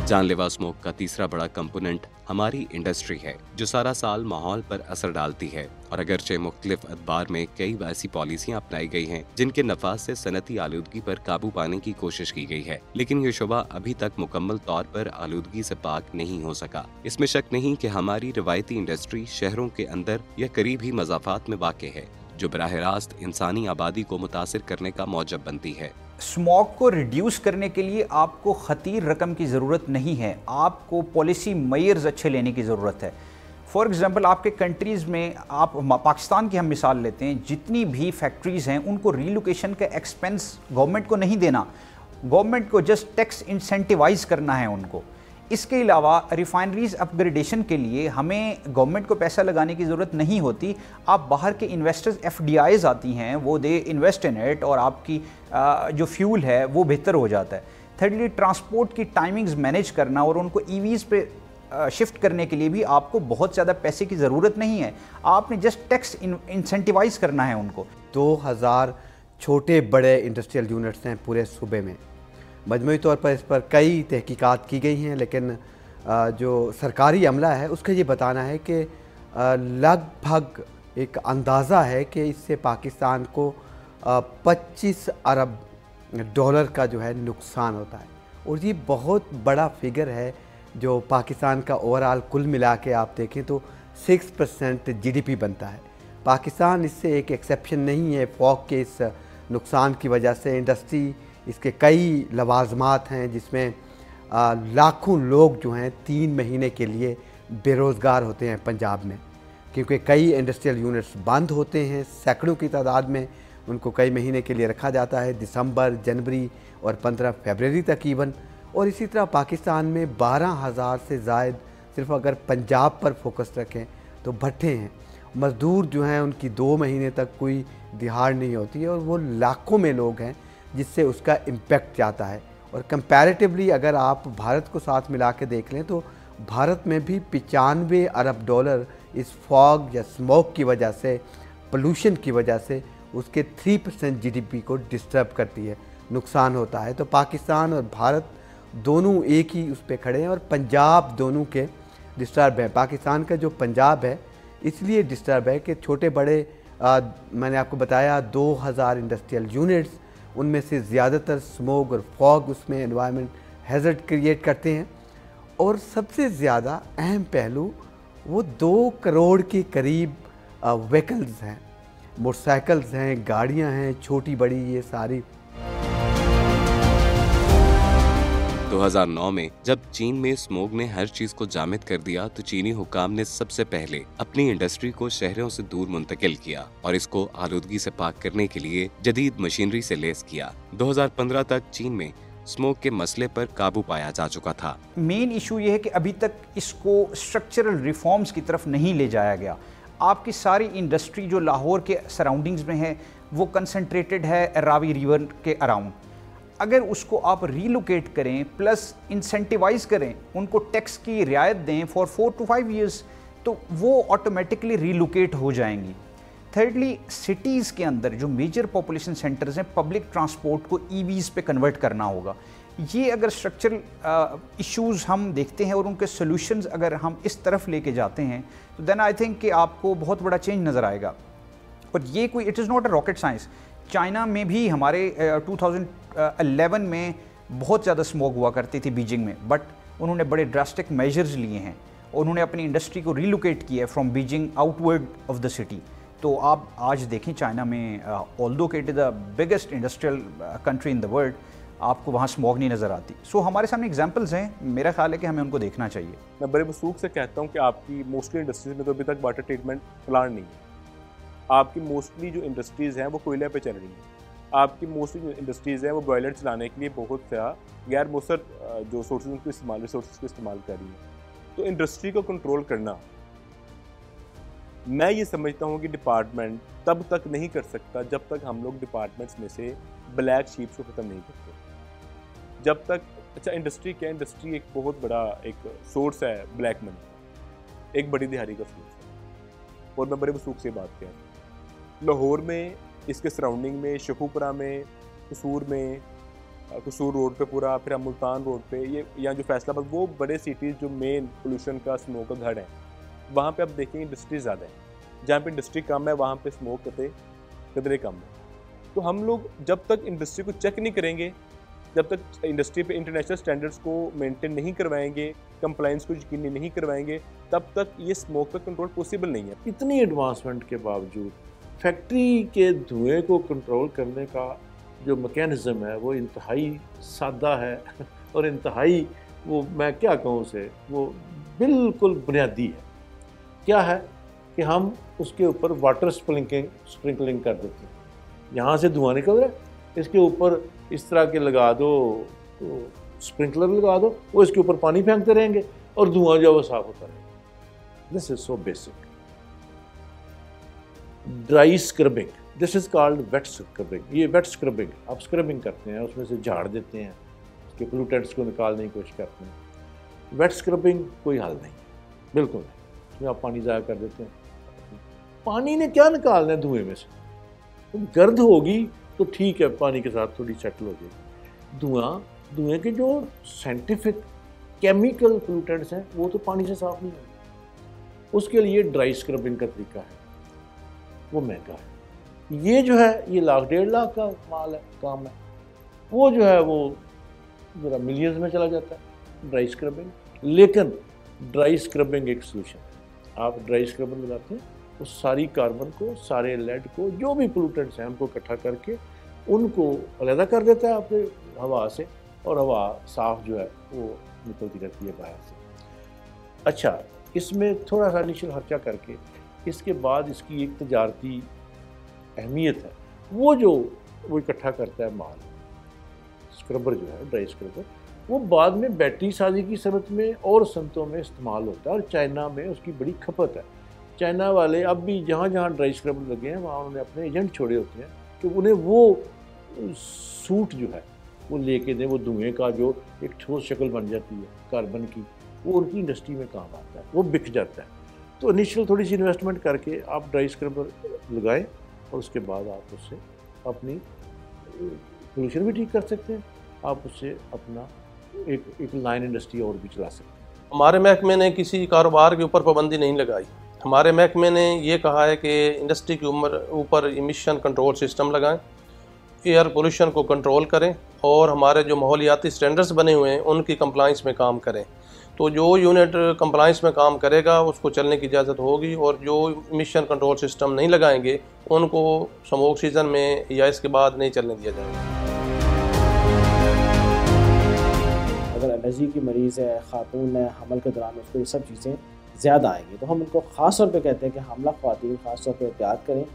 Speaker 5: जानलेवा स्मोक का तीसरा बड़ा कंपोनेंट हमारी इंडस्ट्री है, जो सारा साल माहौल पर असर डालती है। और अगरचे मुख्तलिफ अखबार में कई ऐसी पॉलिसियां अपनाई गई हैं जिनके नफाज से सनती आलूदगी पर काबू पाने की कोशिश की गई है, लेकिन ये शुबा अभी तक मुकम्मल तौर पर आलूदगी से पाक नहीं हो सका। इसमें शक नहीं कि हमारी रिवायती इंडस्ट्री शहरों के अंदर या करीब ही मज़ाफ़ात में वाक़ है, जो बराह रास्त इंसानी आबादी को मुतासिर करने का मौजब बनती है।
Speaker 3: स्मॉग को रिड्यूस करने के लिए आपको खतीर रकम की ज़रूरत नहीं है, आपको पॉलिसी मेयर्स अच्छे लेने की ज़रूरत है। फॉर एग्ज़ाम्पल आपके कंट्रीज़ में, आप पाकिस्तान की हम मिसाल लेते हैं, जितनी भी फैक्ट्रीज़ हैं उनको रीलोकेशन का एक्सपेंस गवर्नमेंट को नहीं देना, गवर्नमेंट को जस्ट टैक्स इंसेंटिवाइज करना है उनको। इसके अलावा रिफाइनरीज अपग्रेडेशन के लिए हमें गवर्नमेंट को पैसा लगाने की ज़रूरत नहीं होती, आप बाहर के इन्वेस्टर्स FDIs आती हैं, वो दे इन्वेस्ट इन इट और आपकी जो फ्यूल है वो बेहतर हो जाता है। थर्डली ट्रांसपोर्ट की टाइमिंग्स मैनेज करना और उनको EVs पे शिफ्ट करने के लिए भी आपको बहुत ज़्यादा पैसे की ज़रूरत नहीं है, आपने जस्ट टैक्स इंसेंटिवाइज करना है उनको।
Speaker 10: 2000 छोटे बड़े इंडस्ट्रियल यूनिट्स हैं पूरे सूबे में। मजमूई तौर पर इस पर कई तहकीकात की गई हैं, लेकिन जो सरकारी अमला है उसका ये बताना है कि लगभग एक अंदाज़ा है कि इससे पाकिस्तान को 25 अरब डॉलर का जो है नुकसान होता है, और ये बहुत बड़ा फिगर है जो पाकिस्तान का ओवरऑल कुल मिला के आप देखें तो 6% GDP बनता है। पाकिस्तान इससे एक एक्सेप्शन नहीं है। फॉग के इस नुकसान की वजह से इंडस्ट्री, इसके कई लवाजमात हैं जिसमें लाखों लोग जो हैं 3 महीने के लिए बेरोज़गार होते हैं पंजाब में, क्योंकि कई इंडस्ट्रियल यूनिट्स बंद होते हैं, सैकड़ों की तादाद में उनको कई महीने के लिए रखा जाता है, दिसंबर, जनवरी और 15 फरवरी तक इवन। और इसी तरह पाकिस्तान में 12,000 से ज़ायद, सिर्फ अगर पंजाब पर फोकस रखें तो भट्टे हैं। मज़दूर जो हैं उनकी 2 महीने तक कोई दिहाड़ नहीं होती है, और वो लाखों में लोग हैं जिससे उसका इम्पेक्ट जाता है। और कंपैरेटिवली अगर आप भारत को साथ मिला के देख लें तो भारत में भी 95 अरब डॉलर इस फॉग या स्मोक की वजह से, पोल्यूशन की वजह से उसके 3% GDP को डिस्टर्ब करती है, नुकसान होता है। तो पाकिस्तान और भारत दोनों एक ही उस पर खड़े हैं, और पंजाब दोनों के डिस्टर्ब है। पाकिस्तान का जो पंजाब है इसलिए डिस्टर्ब है कि छोटे बड़े मैंने आपको बताया 2000 इंडस्ट्रियल यूनिट्स, उनमें से ज़्यादातर स्मोक और फॉग उसमें एनवायरनमेंट हैज़र्ड क्रिएट करते हैं। और सबसे ज़्यादा अहम पहलू वो 2 करोड़ के करीब व्हीकल्स हैं, मोटरसाइकिल्स हैं, गाड़ियां हैं, छोटी बड़ी, ये सारी।
Speaker 5: 2009 में जब चीन में स्मोग ने हर चीज को जामिद कर दिया तो चीनी हुकाम ने सबसे पहले अपनी इंडस्ट्री को शहरों से दूर मुंतकिल किया और इसको आलूदगी से पाक करने के लिए जदीद मशीनरी से लेस किया। 2015 तक चीन में स्मोक के मसले पर काबू पाया जा चुका था।
Speaker 3: मेन इशू ये है कि अभी तक इसको स्ट्रक्चरल रिफॉर्म्स की तरफ नहीं ले जाया गया। आपकी सारी इंडस्ट्री जो लाहौर के सराउंडिंग्स में है वो कंसंट्रेटेड है रावी रिवर के अराउंड। अगर उसको आप रीलोकेट करें प्लस इंसेंटिवाइज करें, उनको टैक्स की रियायत दें फॉर 4 to 5 years, तो वो ऑटोमेटिकली रीलोकेट हो जाएंगी। थर्डली, सिटीज़ के अंदर जो मेजर पॉपुलेशन सेंटर्स हैं, पब्लिक ट्रांसपोर्ट को ईवीज़ पे कन्वर्ट करना होगा। ये अगर स्ट्रक्चरल इश्यूज़ हम देखते हैं और उनके सोल्यूशंस अगर हम इस तरफ लेके जाते हैं तो देन आई थिंक कि आपको बहुत बड़ा चेंज नज़र आएगा। और ये कोई, it is not a rocket science. China में भी हमारे 2011 में बहुत ज़्यादा स्मोक हुआ करती थी बीजिंग में, बट उन्होंने बड़े ड्रास्टिक मेजर्स लिए हैं और उन्होंने अपनी इंडस्ट्री को रिलोकेट किया है from Beijing outward of the city. तो आप आज देखें चाइना में, although it is the biggest industrial country in the world, आपको वहाँ स्मॉग नहीं नज़र आती। सो हमारे सामने एग्जांपल्स हैं, मेरा ख्याल है कि हमें उनको देखना चाहिए।
Speaker 4: मैं बड़े वसूख से कहता हूँ कि आपकी मोस्टली इंडस्ट्रीज़ में तो अभी तक वाटर ट्रीटमेंट प्लांट नहीं है। आपकी मोस्टली जो इंडस्ट्रीज़ हैं वो कोयले पे चल रही हैं। आपकी मोस्टली जो इंडस्ट्रीज़ हैं वो बॉयलर चलाने के लिए बहुत सा गैर मौसर जो सोर्सेज उनको इस्तेमाल, रिसोर्स को इस्तेमाल कर रही हैं। तो इंडस्ट्री को कंट्रोल करना, मैं ये समझता हूँ कि डिपार्टमेंट तब तक नहीं कर सकता जब तक हम लोग डिपार्टमेंट्स में से ब्लैक शीप्स को ख़त्म नहीं करते। जब तक, अच्छा इंडस्ट्री क्या, इंडस्ट्री एक बहुत बड़ा एक सोर्स है ब्लैक मनी, एक बड़ी दिहाड़ी का सोर्स है। और मैं बड़े वसूख से बात किया, लाहौर में, इसके सराउंडिंग में, शकुपुरा में, कसूर में, कसूर रोड पे पूरा, फिर हम मुल्तान रोड पे, ये यहाँ जो फैसलाबाद, वो बड़े सिटीज़ जो मेन पोल्यूशन का, स्मोक का घर है, वहाँ पे आप देखेंगे इंडस्ट्री ज़्यादा है। जहाँ पे इंडस्ट्री कम है वहाँ पे स्मोक कतरे कम है। तो हम लोग जब तक इंडस्ट्री को चेक नहीं करेंगे, जब तक इंडस्ट्री पे इंटरनेशनल स्टैंडर्ड्स को मेंटेन नहीं करवाएंगे, कंप्लाइंस को यकीनी नहीं करवाएंगे, तब तक ये स्मोक का कंट्रोल पॉसिबल नहीं है।
Speaker 2: इतनी एडवांसमेंट के बावजूद फैक्ट्री के धुएं को कंट्रोल करने का जो मैकेनिज़्म है वो इंतहाई सादा है और इंतहाई, वो मैं क्या कहूँ उसे, वो बिल्कुल बुनियादी है। क्या है कि हम उसके ऊपर वाटर स्प्रिंकलिंग कर देते हैं। यहाँ से धुआं निकल रहा है, इसके ऊपर इस तरह के लगा दो, तो स्प्रिंकलर लगा दो, वो इसके ऊपर पानी फेंकते रहेंगे और धुआं जो वो साफ होता रहेगा। This is so basic. Dry scrubbing, this is called wet scrubbing. ये वेट स्क्रबिंग, आप स्क्रबिंग करते हैं, उसमें से झाड़ देते हैं, उसके पोल्यूटेंट्स को निकालने की कोशिश करते हैं। वेट स्क्रबिंग कोई हल नहीं, बिल्कुल नहीं। उसमें आप पानी ज़ाया कर देते हैं। पानी ने क्या निकालना है धुएं में से? तो गर्द होगी तो ठीक है, पानी के साथ थोड़ी सेटल हो जाएगी। धुएं के जो साइंटिफिक केमिकल पोल्यूटेंट्स हैं वो तो पानी से साफ नहीं है। उसके लिए ड्राई स्क्रबिंग का तरीका है, वो महंगा है। ये जो है ये 1,00,000-1,50,000 का माल है, काम है। वो जो है वो ज़रा मिलियंस में चला जाता है ड्राई स्क्रबिंग। लेकिन ड्राई स्क्रबिंग एक सोल्यूशन है। आप ड्राई स्क्रबिंग लगाते हैं, उस सारी कार्बन को, सारे लेड को, जो भी पोल्यूटेंट्स हैं उनको इकट्ठा करके उनको अलग कर देता है आपके हवा से, और हवा साफ जो है वो निकलती रहती है बाहर से। अच्छा, इसमें थोड़ा सा इनिशियल खर्चा करके इसके बाद इसकी एक तजारती अहमियत है। वो इकट्ठा करता है माल, स्क्रबर जो है, ड्राई स्क्रबर, वो बाद में बैटरी साजी की सूरत में और संतों में इस्तेमाल होता है। और चाइना में उसकी बड़ी खपत है। चाइना वाले अब भी जहाँ जहाँ ड्राई स्क्रबर लगे हैं वहाँ उन्होंने अपने एजेंट छोड़े होते हैं कि उन्हें वो सूट जो है वो लेके दें, वो धुएँ का जो एक ठोस शक्ल बन जाती है कार्बन की, वो उनकी इंडस्ट्री में काम आता है, वो बिक जाता है। तो इनिशियल थोड़ी सी इन्वेस्टमेंट करके आप ड्राई स्क्रबर लगाएं और उसके बाद आप उससे अपनी पोल्यूशन भी ठीक कर सकते हैं, आप उससे अपना एक लाइन इंडस्ट्री और भी चला सकते हैं।
Speaker 9: हमारे महकमे ने किसी कारोबार के ऊपर पाबंदी नहीं लगाई। हमारे महकमे ने ये कहा है कि इंडस्ट्री के ऊपर इमिशन कंट्रोल सिस्टम लगाएं, एयर पोल्यूशन को कंट्रोल करें और हमारे जो माहौलियाती स्टैंडर्ड्स बने हुए हैं उनकी कंप्लाइंस में काम करें। तो जो यूनिट कंप्लाइंस में काम करेगा उसको चलने की इजाज़त होगी, और जो इमिशन कंट्रोल सिस्टम नहीं लगाएंगे उनको स्मोक सीज़न में या इसके बाद नहीं चलने दिया जाएगा।
Speaker 8: अगर एलर्जी की मरीज़ है, खातून है, हमल के दौरान उसको ये सब चीज़ें ज़्यादा आएंगी, तो हम उनको ख़ास तौर पे कहते हैं कि हमला ख़वातीन ख़ास तौर पे एहतियात करें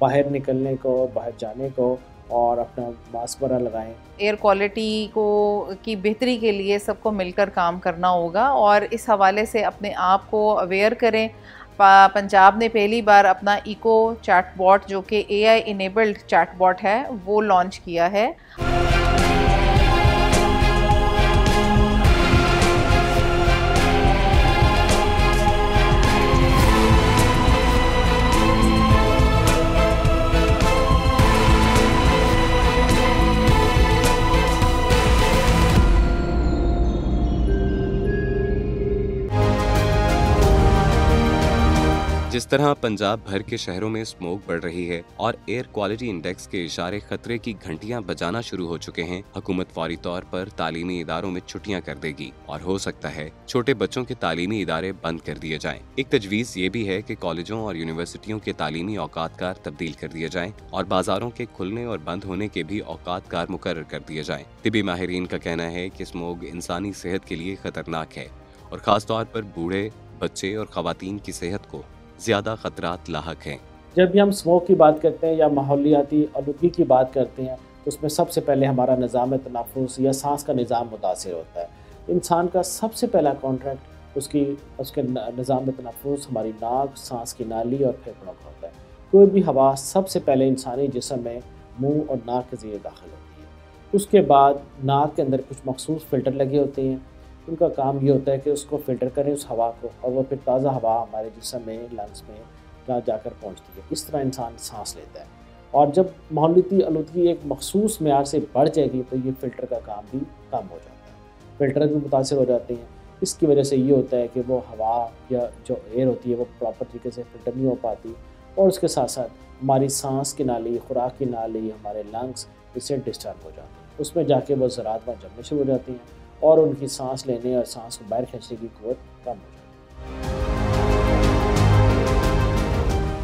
Speaker 8: बाहर निकलने को, बाहर जाने को, और अपना मास्क वगैरह लगाएं।
Speaker 1: एयर क्वालिटी की बेहतरी के लिए सबको मिलकर काम करना होगा और इस हवाले से अपने आप को अवेयर करें। पंजाब ने पहली बार अपना इको चैटबॉट, जो कि AI इनेबल्ड चैटबॉट है, वो लॉन्च किया है।
Speaker 5: जिस तरह पंजाब भर के शहरों में स्मोक बढ़ रही है और एयर क्वालिटी इंडेक्स के इशारे खतरे की घंटियां बजाना शुरू हो चुके हैं, हुकूमत फौरी तौर पर तालीमी इदारों में छुट्टियां कर देगी और हो सकता है छोटे बच्चों के तालीमी इदारे बंद कर दिए जाएं। एक तजवीज़ ये भी है कि कॉलेजों और यूनिवर्सिटियों के तालीमी औकातकार तब्दील कर दिए जाएं और बाजारों के खुलने और बंद होने के भी औकातकार मुकर्रर कर दिए जाएं। तिबी माहिरीन का कहना है कि स्मोक इंसानी सेहत के लिए खतरनाक है और खास तौर पर बूढ़े, बच्चे और खवातीन की सेहत को ज्यादा खतरात लाहक हैं।
Speaker 8: जब भी हम स्मोक की बात करते हैं या माहौलियाती आलूदगी की बात करते हैं तो उसमें सबसे पहले हमारा निज़ाम तनफ़ुस या सांस का निज़ाम मुतासिर होता है। इंसान का सबसे पहला कॉन्ट्रैक्ट उसके निज़ाम तनफ़ुस, हमारी नाक, सांस की नाली और फेफड़ों का होता है। कोई भी हवा सबसे पहले इंसानी जिस्म में मुँह और नाक के ज़रिए दाखिल होती है। उसके बाद नाक के अंदर कुछ मखसूस फ़िल्टर लगे होते हैं, उनका काम ये होता है कि उसको फ़िल्टर करें उस हवा को, और वो फिर ताज़ा हवा हमारे जिस्म में, लंग्स में जहाँ जाकर पहुँचती है। इस तरह इंसान सांस लेता है। और जब माहौलियाती आलूदगी एक मखसूस मेयार से बढ़ जाएगी तो ये फ़िल्टर का काम भी कम हो जाता है, फ़िल्टर भी मुतासिर हो जाते हैं। इसकी वजह से ये होता है कि वो हवा या जो एयर होती है वो प्रॉपर तरीके से फ़िल्टर नहीं हो पाती, और उसके साथ साथ हमारी सांस की नाली, खुराक की नाली, हमारे लंग्स इससे डिस्टर्ब हो जाते हैं। उसमें जाके वो ज़रात वहाँ जमने शुरू हो जाती हैं और उनकी सांस लेने और सांस को बाहर खींचने की क़ुव्वत कम हो जाती है।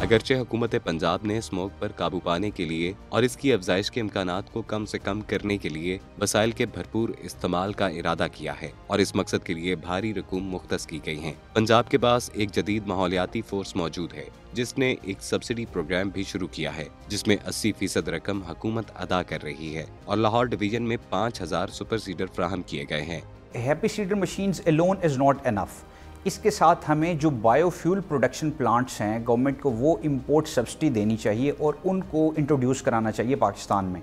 Speaker 5: अगरचे हुकूमत पंजाब ने स्मोक पर काबू पाने के लिए और इसकी अफजाइश के इम्कानात को कम से कम करने के लिए वसाइल के भरपूर इस्तेमाल का इरादा किया है और इस मकसद के लिए भारी रकूम मुख्तस की गई हैं। पंजाब के पास एक जदीद माहौलियाती फोर्स मौजूद है जिसने एक सब्सिडी प्रोग्राम भी शुरू किया है जिसमें 80% रकम हुकूमत अदा कर रही है और लाहौर डिवीजन में 5000 सुपर सीडर फ्राहम किए गए हैं।
Speaker 3: Happy seeder machines alone is not enough. इसके साथ हमें जो बायोफ्यूल प्रोडक्शन प्लांट्स हैं गवर्नमेंट को वो इंपोर्ट सब्सिडी देनी चाहिए और उनको इंट्रोड्यूस कराना चाहिए पाकिस्तान में।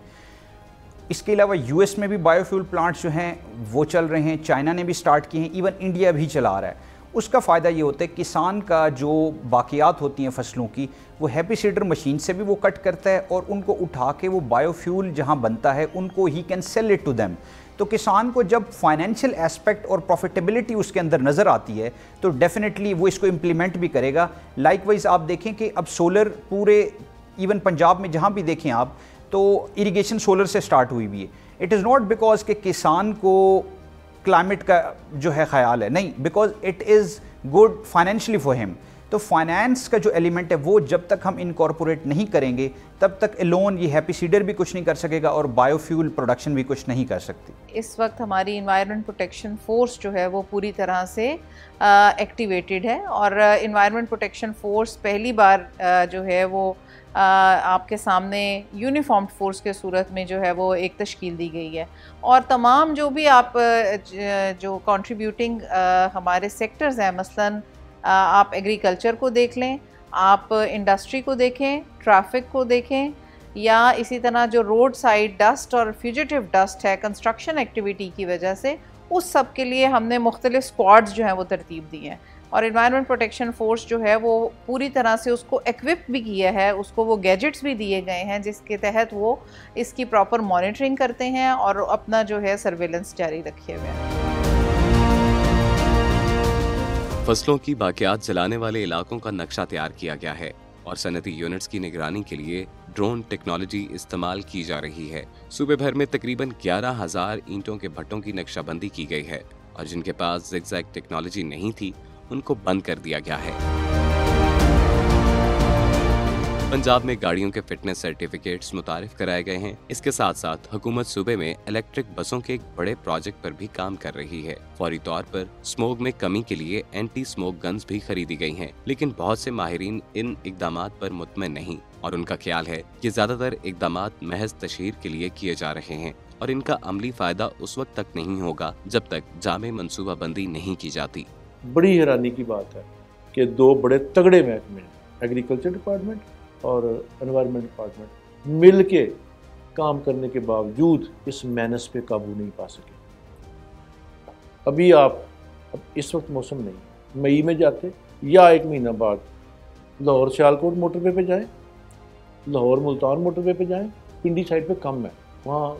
Speaker 3: इसके अलावा यूएस में भी बायोफ्यूल प्लांट्स जो हैं वो चल रहे हैं, चाइना ने भी स्टार्ट किए हैं, इवन इंडिया भी चला रहा है। उसका फ़ायदा ये होता है किसान का जो बाकियात होती हैं फसलों की वो हैप्पी सीडर मशीन से भी वो कट करता है और उनको उठा के वो बायोफ्यूल जहाँ बनता है उनको ही can sell it to them. तो किसान को जब फाइनेंशियल एस्पेक्ट और प्रॉफिटेबिलिटी उसके अंदर नज़र आती है तो डेफिनेटली वो इसको इम्प्लीमेंट भी करेगा। लाइकवाइज आप देखें कि अब सोलर पूरे इवन पंजाब में जहाँ भी देखें आप तो इरिगेशन सोलर से स्टार्ट हुई भी है। इट इज़ नॉट बिकॉज कि किसान को क्लाइमेट का जो है ख्याल है, नहीं, because it is good financially for him. तो फाइनेंस का जो एलिमेंट है वो जब तक हम इनकॉर्पोरेट नहीं करेंगे तब तक एलोन ये हैप्पी सीडर भी कुछ नहीं कर सकेगा और बायोफ्यूल प्रोडक्शन भी कुछ नहीं कर सकती।
Speaker 1: इस वक्त हमारी इन्वायरमेंट प्रोटेक्शन फोर्स जो है वो पूरी तरह से एक्टिवेटेड है और इन्वायरमेंट प्रोटेक्शन फोर्स पहली बार जो है वो आपके सामने यूनिफॉर्म्ड फोर्स के सूरत में जो है वो एक तश्कील दी गई है और तमाम जो भी आप जो कंट्रीब्यूटिंग हमारे सेक्टर्स हैं, मसलन आप एग्रीकल्चर को देख लें, आप इंडस्ट्री को देखें, ट्रैफिक को देखें, या इसी तरह जो रोड साइड डस्ट और फ्यूजिटिव डस्ट है कंस्ट्रक्शन एक्टिविटी की वजह से, उस सब के लिए हमने मुख्तलिफ स्क्वाड्स जो हैं वो तरतीब दी हैं और इन्वायरमेंट प्रोटेक्शन फोर्स जो है वो पूरी तरह से उसको इक्विप भी किया है, उसको वो गैजेट्स भी दिए गए हैं जिसके तहत वो इसकी प्रॉपर मॉनिटरिंग करते हैं और अपना जो है सर्वेलेंस जारी रखे हुए हैं।
Speaker 5: फसलों की बाकियात जलाने वाले इलाकों का नक्शा तैयार किया गया है और सनती यूनिट्स की निगरानी के लिए ड्रोन टेक्नोलॉजी इस्तेमाल की जा रही है। सूबे भर में तकरीबन 11,000 ईंटों के भट्टों की नक्शाबंदी की गई है और जिनके पास ज़िगज़ैग टेक्नोलॉजी नहीं थी उनको बंद कर दिया गया है। पंजाब में गाड़ियों के फिटनेस सर्टिफिकेट्स मुतारिफ कराए गए हैं। इसके साथ साथ हुकूमत सूबे में इलेक्ट्रिक बसों के एक बड़े प्रोजेक्ट पर भी काम कर रही है। फौरी तौर पर स्मोक में कमी के लिए एंटी स्मोक गन्स भी खरीदी गई हैं, लेकिन बहुत से माहिरीन इन इकदामात पर मुतमईन नहीं और उनका ख्याल है कि ज्यादातर इकदामात महज तशहीर के लिए किए जा रहे हैं और इनका अमली फायदा उस वक्त तक नहीं होगा जब तक जामे मनसूबाबंदी नहीं की जाती।
Speaker 2: बड़ी हैरानी की बात है कि दो बड़े तगड़े महकमे, एग्रीकल्चर डिपार्टमेंट और एनवायरनमेंट डिपार्टमेंट, मिल के काम करने के बावजूद इस मेनस पे काबू नहीं पा सके। अभी अब इस वक्त मौसम नहीं, मई में जाते या एक महीना बाद लाहौर सियालकोट मोटरवे पे जाएं, लाहौर मुल्तान मोटरवे पे जाएं, पिंडी साइड पे कम है, वहाँ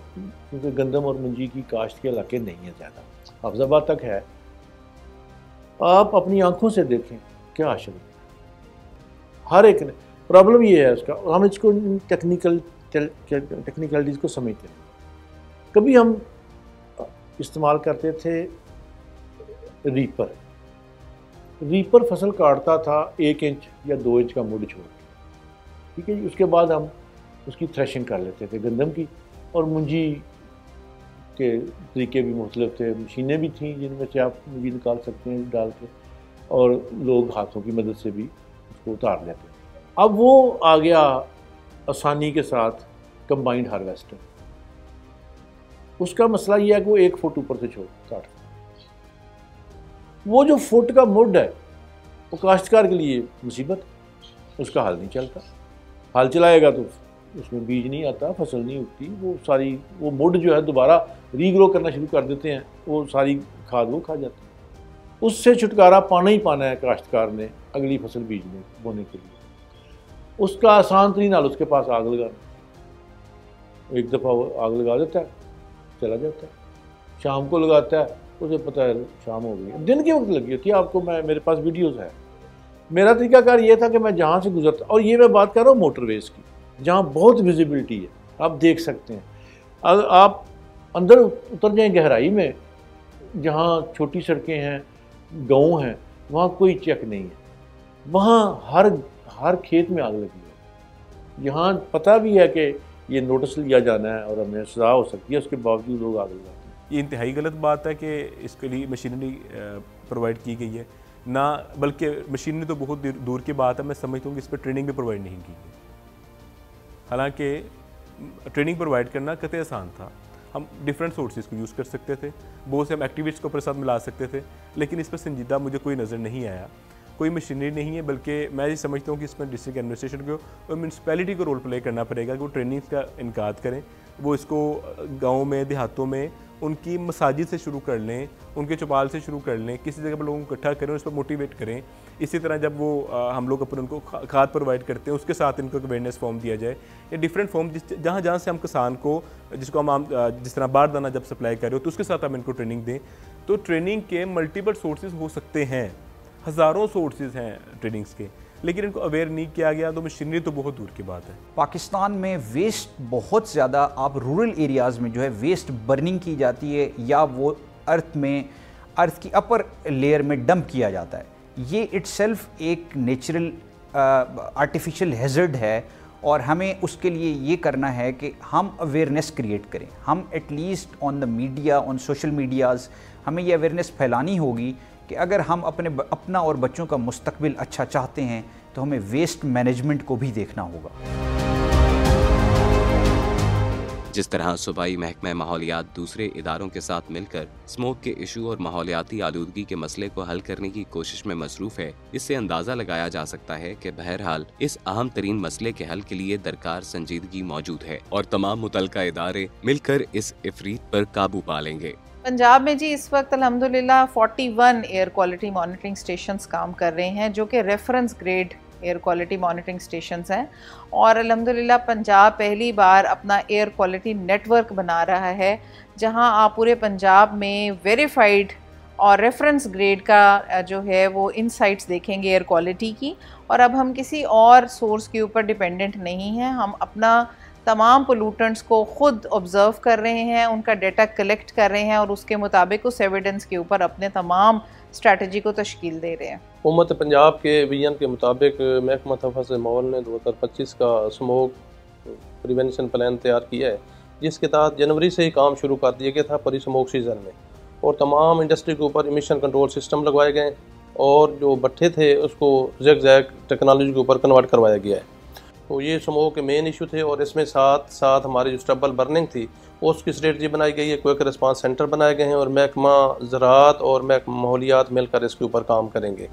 Speaker 2: क्योंकि गंदम और मंजी की काश्त के इलाके नहीं है ज़्यादा, हफ्जाबाद तक है। आप अपनी आंखों से देखें क्या हासिल है। हर एक ने। प्रॉब्लम ये है उसका, हम इसको टेक्निकलिटीज़ को समझते हैं। कभी हम इस्तेमाल करते थे रीपर फसल काटता था 1 इंच या 2 इंच का मुड़ छोड़ के, ठीक है जी। उसके बाद हम उसकी थ्रेशिंग कर लेते थे गंदम की, और मुंजी के तरीके भी मुख्तलिफ थे, मशीनें भी थीं जिनमें से आप मुंजी निकाल सकते हैं डाल के, और लोग हाथों की मदद से भी उसको उतार लेते थे। अब वो आ गया आसानी के साथ कंबाइंड हार्वेस्टर। उसका मसला ये है कि वो 1 फुट ऊपर से छोड़ काटता, वो जो फुट का मुड है वो काश्तकार के लिए मुसीबत, उसका हल नहीं चलता। हल चलाएगा तो उसमें बीज नहीं आता, फसल नहीं उगती, वो मुड जो है दोबारा रीग्रो करना शुरू कर देते हैं, वो सारी खाद वो खा जाती है। उससे छुटकारा पाना ही पाना है काश्तकार ने अगली फसल बीजने बोने के लिए। उसका आसान तरीन हल उसके पास आग लगाना। एक दफ़ा वो आग लगा देता है, चला जाता है, शाम को लगाता है, उसे पता है शाम हो गई, दिन के वक्त लगी होती है। आपको मेरे पास वीडियोज़ है। मेरा तरीकाकार ये था कि मैं जहाँ से गुजरता, और ये मैं बात कर रहा हूँ मोटरवेज़ की, जहाँ बहुत विजिबिलिटी है, आप देख सकते हैं। अगर आप अंदर उतर जाएं गहराई में, जहाँ छोटी सड़कें हैं, गाँव हैं, वहाँ कोई चेक नहीं है, वहाँ हर खेत में आग लगी है। यहाँ पता भी है कि ये नोटिस लिया जाना है और हमें सजा हो सकती है, उसके बावजूद लोग आग लगाते हैं।
Speaker 4: ये इंतहाई गलत बात है कि इसके लिए मशीनरी प्रोवाइड की गई है ना, बल्कि मशीनरी तो बहुत दूर की बात है। मैं समझता हूँ कि इस पर ट्रेनिंग भी प्रोवाइड नहीं की गई। हालांकि ट्रेनिंग प्रोवाइड करना कतई आसान था, हम डिफरेंट सोर्सेज को यूज़ कर सकते थे, बहुत से हम एक्टिविस्ट को अपने साथ मिला सकते थे, लेकिन इस पर संजीदा मुझे कोई नज़र नहीं आया। कोई मशीनरी नहीं है, बल्कि मैं ये समझता हूँ कि इसमें डिस्ट्रिक्ट एडमिनिस्ट्रेशन को और म्यूनसिपैलिटी को रोल प्ले करना पड़ेगा कि वो ट्रेनिंग का इनकाद करें। वो इसको गाँव में, देहातों में उनकी मसाजिद से शुरू कर लें, उनके चौपाल से शुरू कर लें, किसी जगह पर लोगों को इकट्ठा करें, उस पर मोटिवेट करें। इसी तरह जब वो हम लोग अपन उनको खाद प्रोवाइड करते हैं, उसके साथ इनको अवेयरनेस फॉर्म दिया जाए, या डिफरेंट फॉर्म जहाँ जहाँ से हम किसान को, जिसको हम जिस तरह बार दाना जब सप्लाई कर रहे हो तो उसके साथ हम इनको ट्रेनिंग दें। तो ट्रेनिंग के मल्टीपल सोर्सेज हो सकते हैं, हज़ारों सोर्सेज हैं ट्रेनिंग्स के, लेकिन इनको अवेयर नहीं किया गया, तो मशीनरी तो बहुत दूर की बात है।
Speaker 3: पाकिस्तान में वेस्ट बहुत ज़्यादा, आप रूरल एरियाज़ में जो है वेस्ट बर्निंग की जाती है, या वो अर्थ की अपर लेयर में डंप किया जाता है। ये इटसेल्फ एक नेचुरल आर्टिफिशियल हैज़र्ड है, और हमें उसके लिए ये करना है कि हम अवेयरनेस क्रिएट करें। हम at least on the media, on social medias, हमें ये अवेयरनेस फैलानी होगी कि अगर हम अपना और बच्चों का मुस्तकबिल अच्छा चाहते हैं तो हमें वेस्ट मैनेजमेंट को भी देखना होगा।
Speaker 5: जिस तरह सूबाई महकमा माहौलियात दूसरे इदारों के साथ मिलकर स्मोक के इशू और माहौलियाती आलूदगी के मसले को हल करने की कोशिश में मसरूफ है, इससे अंदाजा लगाया जा सकता है कि बहरहाल इस अहम तरीन मसले के हल के लिए दरकार संजीदगी मौजूद है और तमाम मुतलका इदारे मिलकर इस इफरीत पर काबू पा लेंगे।
Speaker 1: पंजाब में जी इस वक्त अल्हम्दुलिल्लाह 41 एयर क्वालिटी मॉनिटरिंग स्टेशंस काम कर रहे हैं, जो कि reference grade air quality monitoring stations हैं, और अल्हम्दुलिल्लाह पंजाब पहली बार अपना एयर क्वालिटी नेटवर्क बना रहा है, जहां आप पूरे पंजाब में वेरीफाइड और रेफरेंस ग्रेड का जो है वो इनसाइट्स देखेंगे एयर क्वालिटी की। और अब हम किसी और सोर्स के ऊपर डिपेंडेंट नहीं हैं, हम अपना तमाम पोल्यूटेंट्स को खुद ऑब्ज़र्व कर रहे हैं, उनका डेटा कलेक्ट कर रहे हैं और उसके मुताबिक उस एविडेंस के ऊपर अपने तमाम स्ट्रैटेजी को तश्कील दे रहे हैं।
Speaker 9: हुकूमत पंजाब के विजन के मुताबिक महकमा तहफ़्फ़ुज़ माहौल ने 2025 का स्मोक प्रिवेंशन प्लान तैयार किया है, जिसके तहत जनवरी से ही काम शुरू कर दिया गया था प्री स्मोक सीज़न में, और तमाम इंडस्ट्री के ऊपर इमिशन कंट्रोल सिस्टम लगवाए गए, और जो भट्ठे थे उसको ज़ैग टेक्नोलॉजी के ऊपर कन्वर्ट करवाया गया है। तो ये स्मोक के मेन इशू थे, और इसमें साथ साथ हमारी जो स्टबल बर्निंग थी उसकी स्ट्रेटजी बनाई गई है, क्विक रिस्पांस सेंटर बनाए गए हैं, और महकमा ज़राअत और महकमा माहौलियात मिलकर इसके ऊपर काम करेंगे।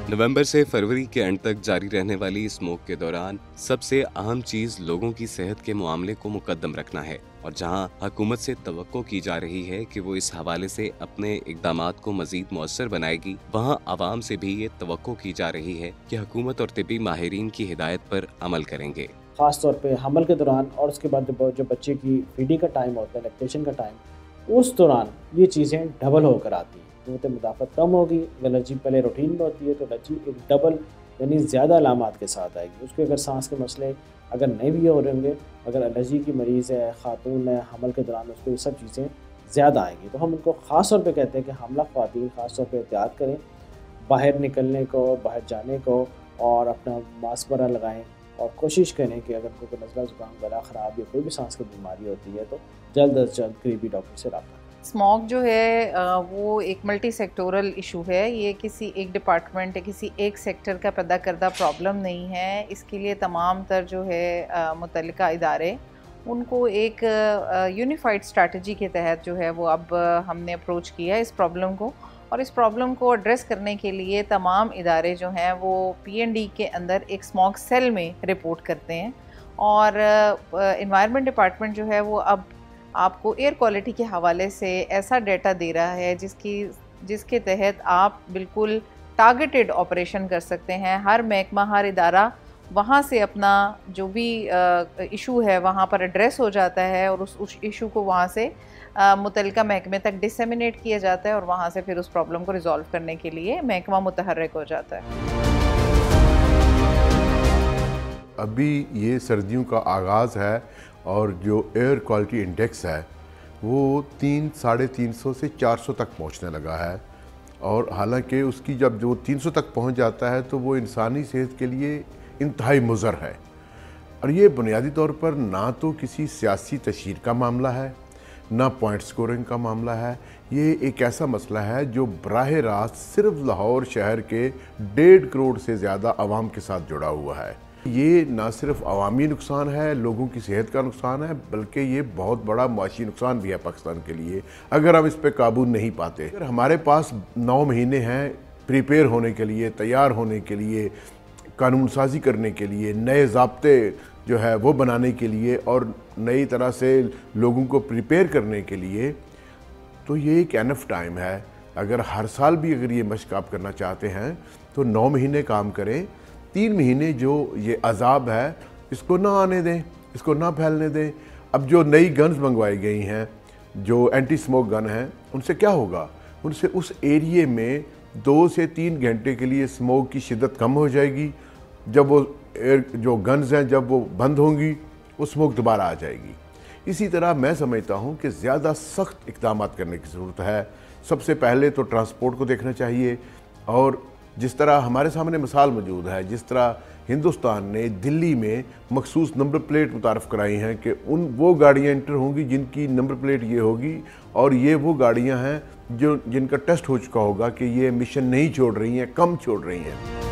Speaker 5: नवंबर से फरवरी के अंत तक जारी रहने वाली स्मोक के दौरान सबसे अहम चीज लोगों की सेहत के मामले को मुकद्दम रखना है, और जहां हुकूमत से तवक्को की जा रही है कि वो इस हवाले से अपने इक़दामात को मजीद मौसर बनाएगी, वहां आवाम से भी ये तवक्को की जा रही है कि हुकूमत और तिब्बी माहिरीन की हिदायत पर अमल करेंगे।
Speaker 8: ख़ास तौर पे हमल के दौरान और उसके बाद जो बच्चे की फीडिंग का टाइम होता है, लैक्टेशन का टाइम, उस दौरान ये चीज़ें डबल होकर आती हैं। क़ुव्वत मुदाफ़त कम होगी। एलर्जी पहले रूटीन में होती है तो एलर्जी एक डबल यानी ज़्यादा अलामात के साथ आएगी। उसके अगर सांस के मसले अगर नहीं भी हो रहे होंगे, अगर एलर्जी की मरीज़ है, ख़ातून है, हमल के दौरान उसको ये सब चीज़ें ज़्यादा आएंगी। तो हम उनको ख़ास तौर पे कहते हैं कि हामला ख़वातीन ख़ास तौर पे एहतियात करें बाहर निकलने को, बाहर जाने को, और अपना मास्क वगैरह लगाएं और कोशिश करें कि अगर उनको नज़ला ज़ुकाम, गला ख़राब या कोई भी सांस की बीमारी होती है तो जल्द अज जल्द करीबी डॉक्टर से रब्ता करें।
Speaker 1: स्मॉग जो है वो एक मल्टी सेक्टोरल इशू है। ये किसी एक डिपार्टमेंट या किसी एक सेक्टर का पैदा करदा प्रॉब्लम नहीं है। इसके लिए तमाम तर जो है मुतल्लिका इदारे उनको एक यूनिफाइड स्ट्रैटेजी के तहत जो है वो अब हमने अप्रोच किया है इस प्रॉब्लम को, और इस प्रॉब्लम को एड्रेस करने के लिए तमाम इदारे जो हैं वो PND के अंदर एक स्मॉग सेल में रिपोर्ट करते हैं। और एनवायरनमेंट डिपार्टमेंट जो है वो अब आपको एयर क्वालिटी के हवाले से ऐसा डेटा दे रहा है जिसके तहत आप बिल्कुल टारगेटेड ऑपरेशन कर सकते हैं। हर महकमा, हर इदारा वहाँ से अपना जो भी इशू है वहाँ पर एड्रेस हो जाता है और उस इशू को वहाँ से मुतल्लिका महकमे तक डिसेमिनेट किया जाता है और वहाँ से फिर उस प्रॉब्लम को रिजॉल्व करने के लिए महकमा मुतहर्रिक हो जाता है।
Speaker 11: अभी ये सर्दियों का आगाज़ है और जो एयर क्वालिटी इंडेक्स है वो 300-350 से 400 तक पहुंचने लगा है, और हालांकि उसकी जब जो 300 तक पहुंच जाता है तो वो इंसानी सेहत के लिए इंतहाई मुज़र है। और ये बुनियादी तौर पर ना तो किसी सियासी तशहीर का मामला है, ना पॉइंट स्कोरिंग का मामला है। ये एक ऐसा मसला है जो बराह रास्त सिर्फ लाहौर शहर के 1.5 करोड़ से ज़्यादा आवाम के साथ जुड़ा हुआ है। ये ना सिर्फ अवामी नुकसान है, लोगों की सेहत का नुकसान है, बल्कि ये बहुत बड़ा माशी नुकसान भी है पाकिस्तान के लिए अगर हम इस पर काबू नहीं पाते। अगर हमारे पास 9 महीने हैं प्रिपेयर होने के लिए, तैयार होने के लिए, कानून साजी करने के लिए, नए ज़ाब्ते जो है वो बनाने के लिए और नई तरह से लोगों को प्रिपेयर करने के लिए, तो ये एक एनफ टाइम है। अगर हर साल भी अगर ये मशक आप करना चाहते हैं तो 9 महीने काम करें। 3 महीने जो ये अजाब है इसको ना आने दें, इसको ना फैलने दें। अब जो नई गन्स मंगवाई गई हैं, जो एंटी स्मोक गन हैं, उनसे क्या होगा? उनसे उस एरिए में 2 से 3 घंटे के लिए स्मोक की शिद्दत कम हो जाएगी। जब वो जो गन्स हैं जब वो बंद होंगी वो स्मोक दोबारा आ जाएगी। इसी तरह मैं समझता हूँ कि ज़्यादा सख्त इक़दाम करने की ज़रूरत है। सबसे पहले तो ट्रांसपोर्ट को देखना चाहिए, और जिस तरह हमारे सामने मिसाल मौजूद है, जिस तरह हिंदुस्तान ने दिल्ली में मखसूस नंबर प्लेट मुतारफ़ कराई हैं कि वो गाड़ियाँ इंटर होंगी जिनकी नंबर प्लेट ये होगी, और ये वो गाड़ियाँ हैं जिनका टेस्ट हो चुका होगा कि ये एमिशन नहीं छोड़ रही हैं, कम छोड़ रही हैं।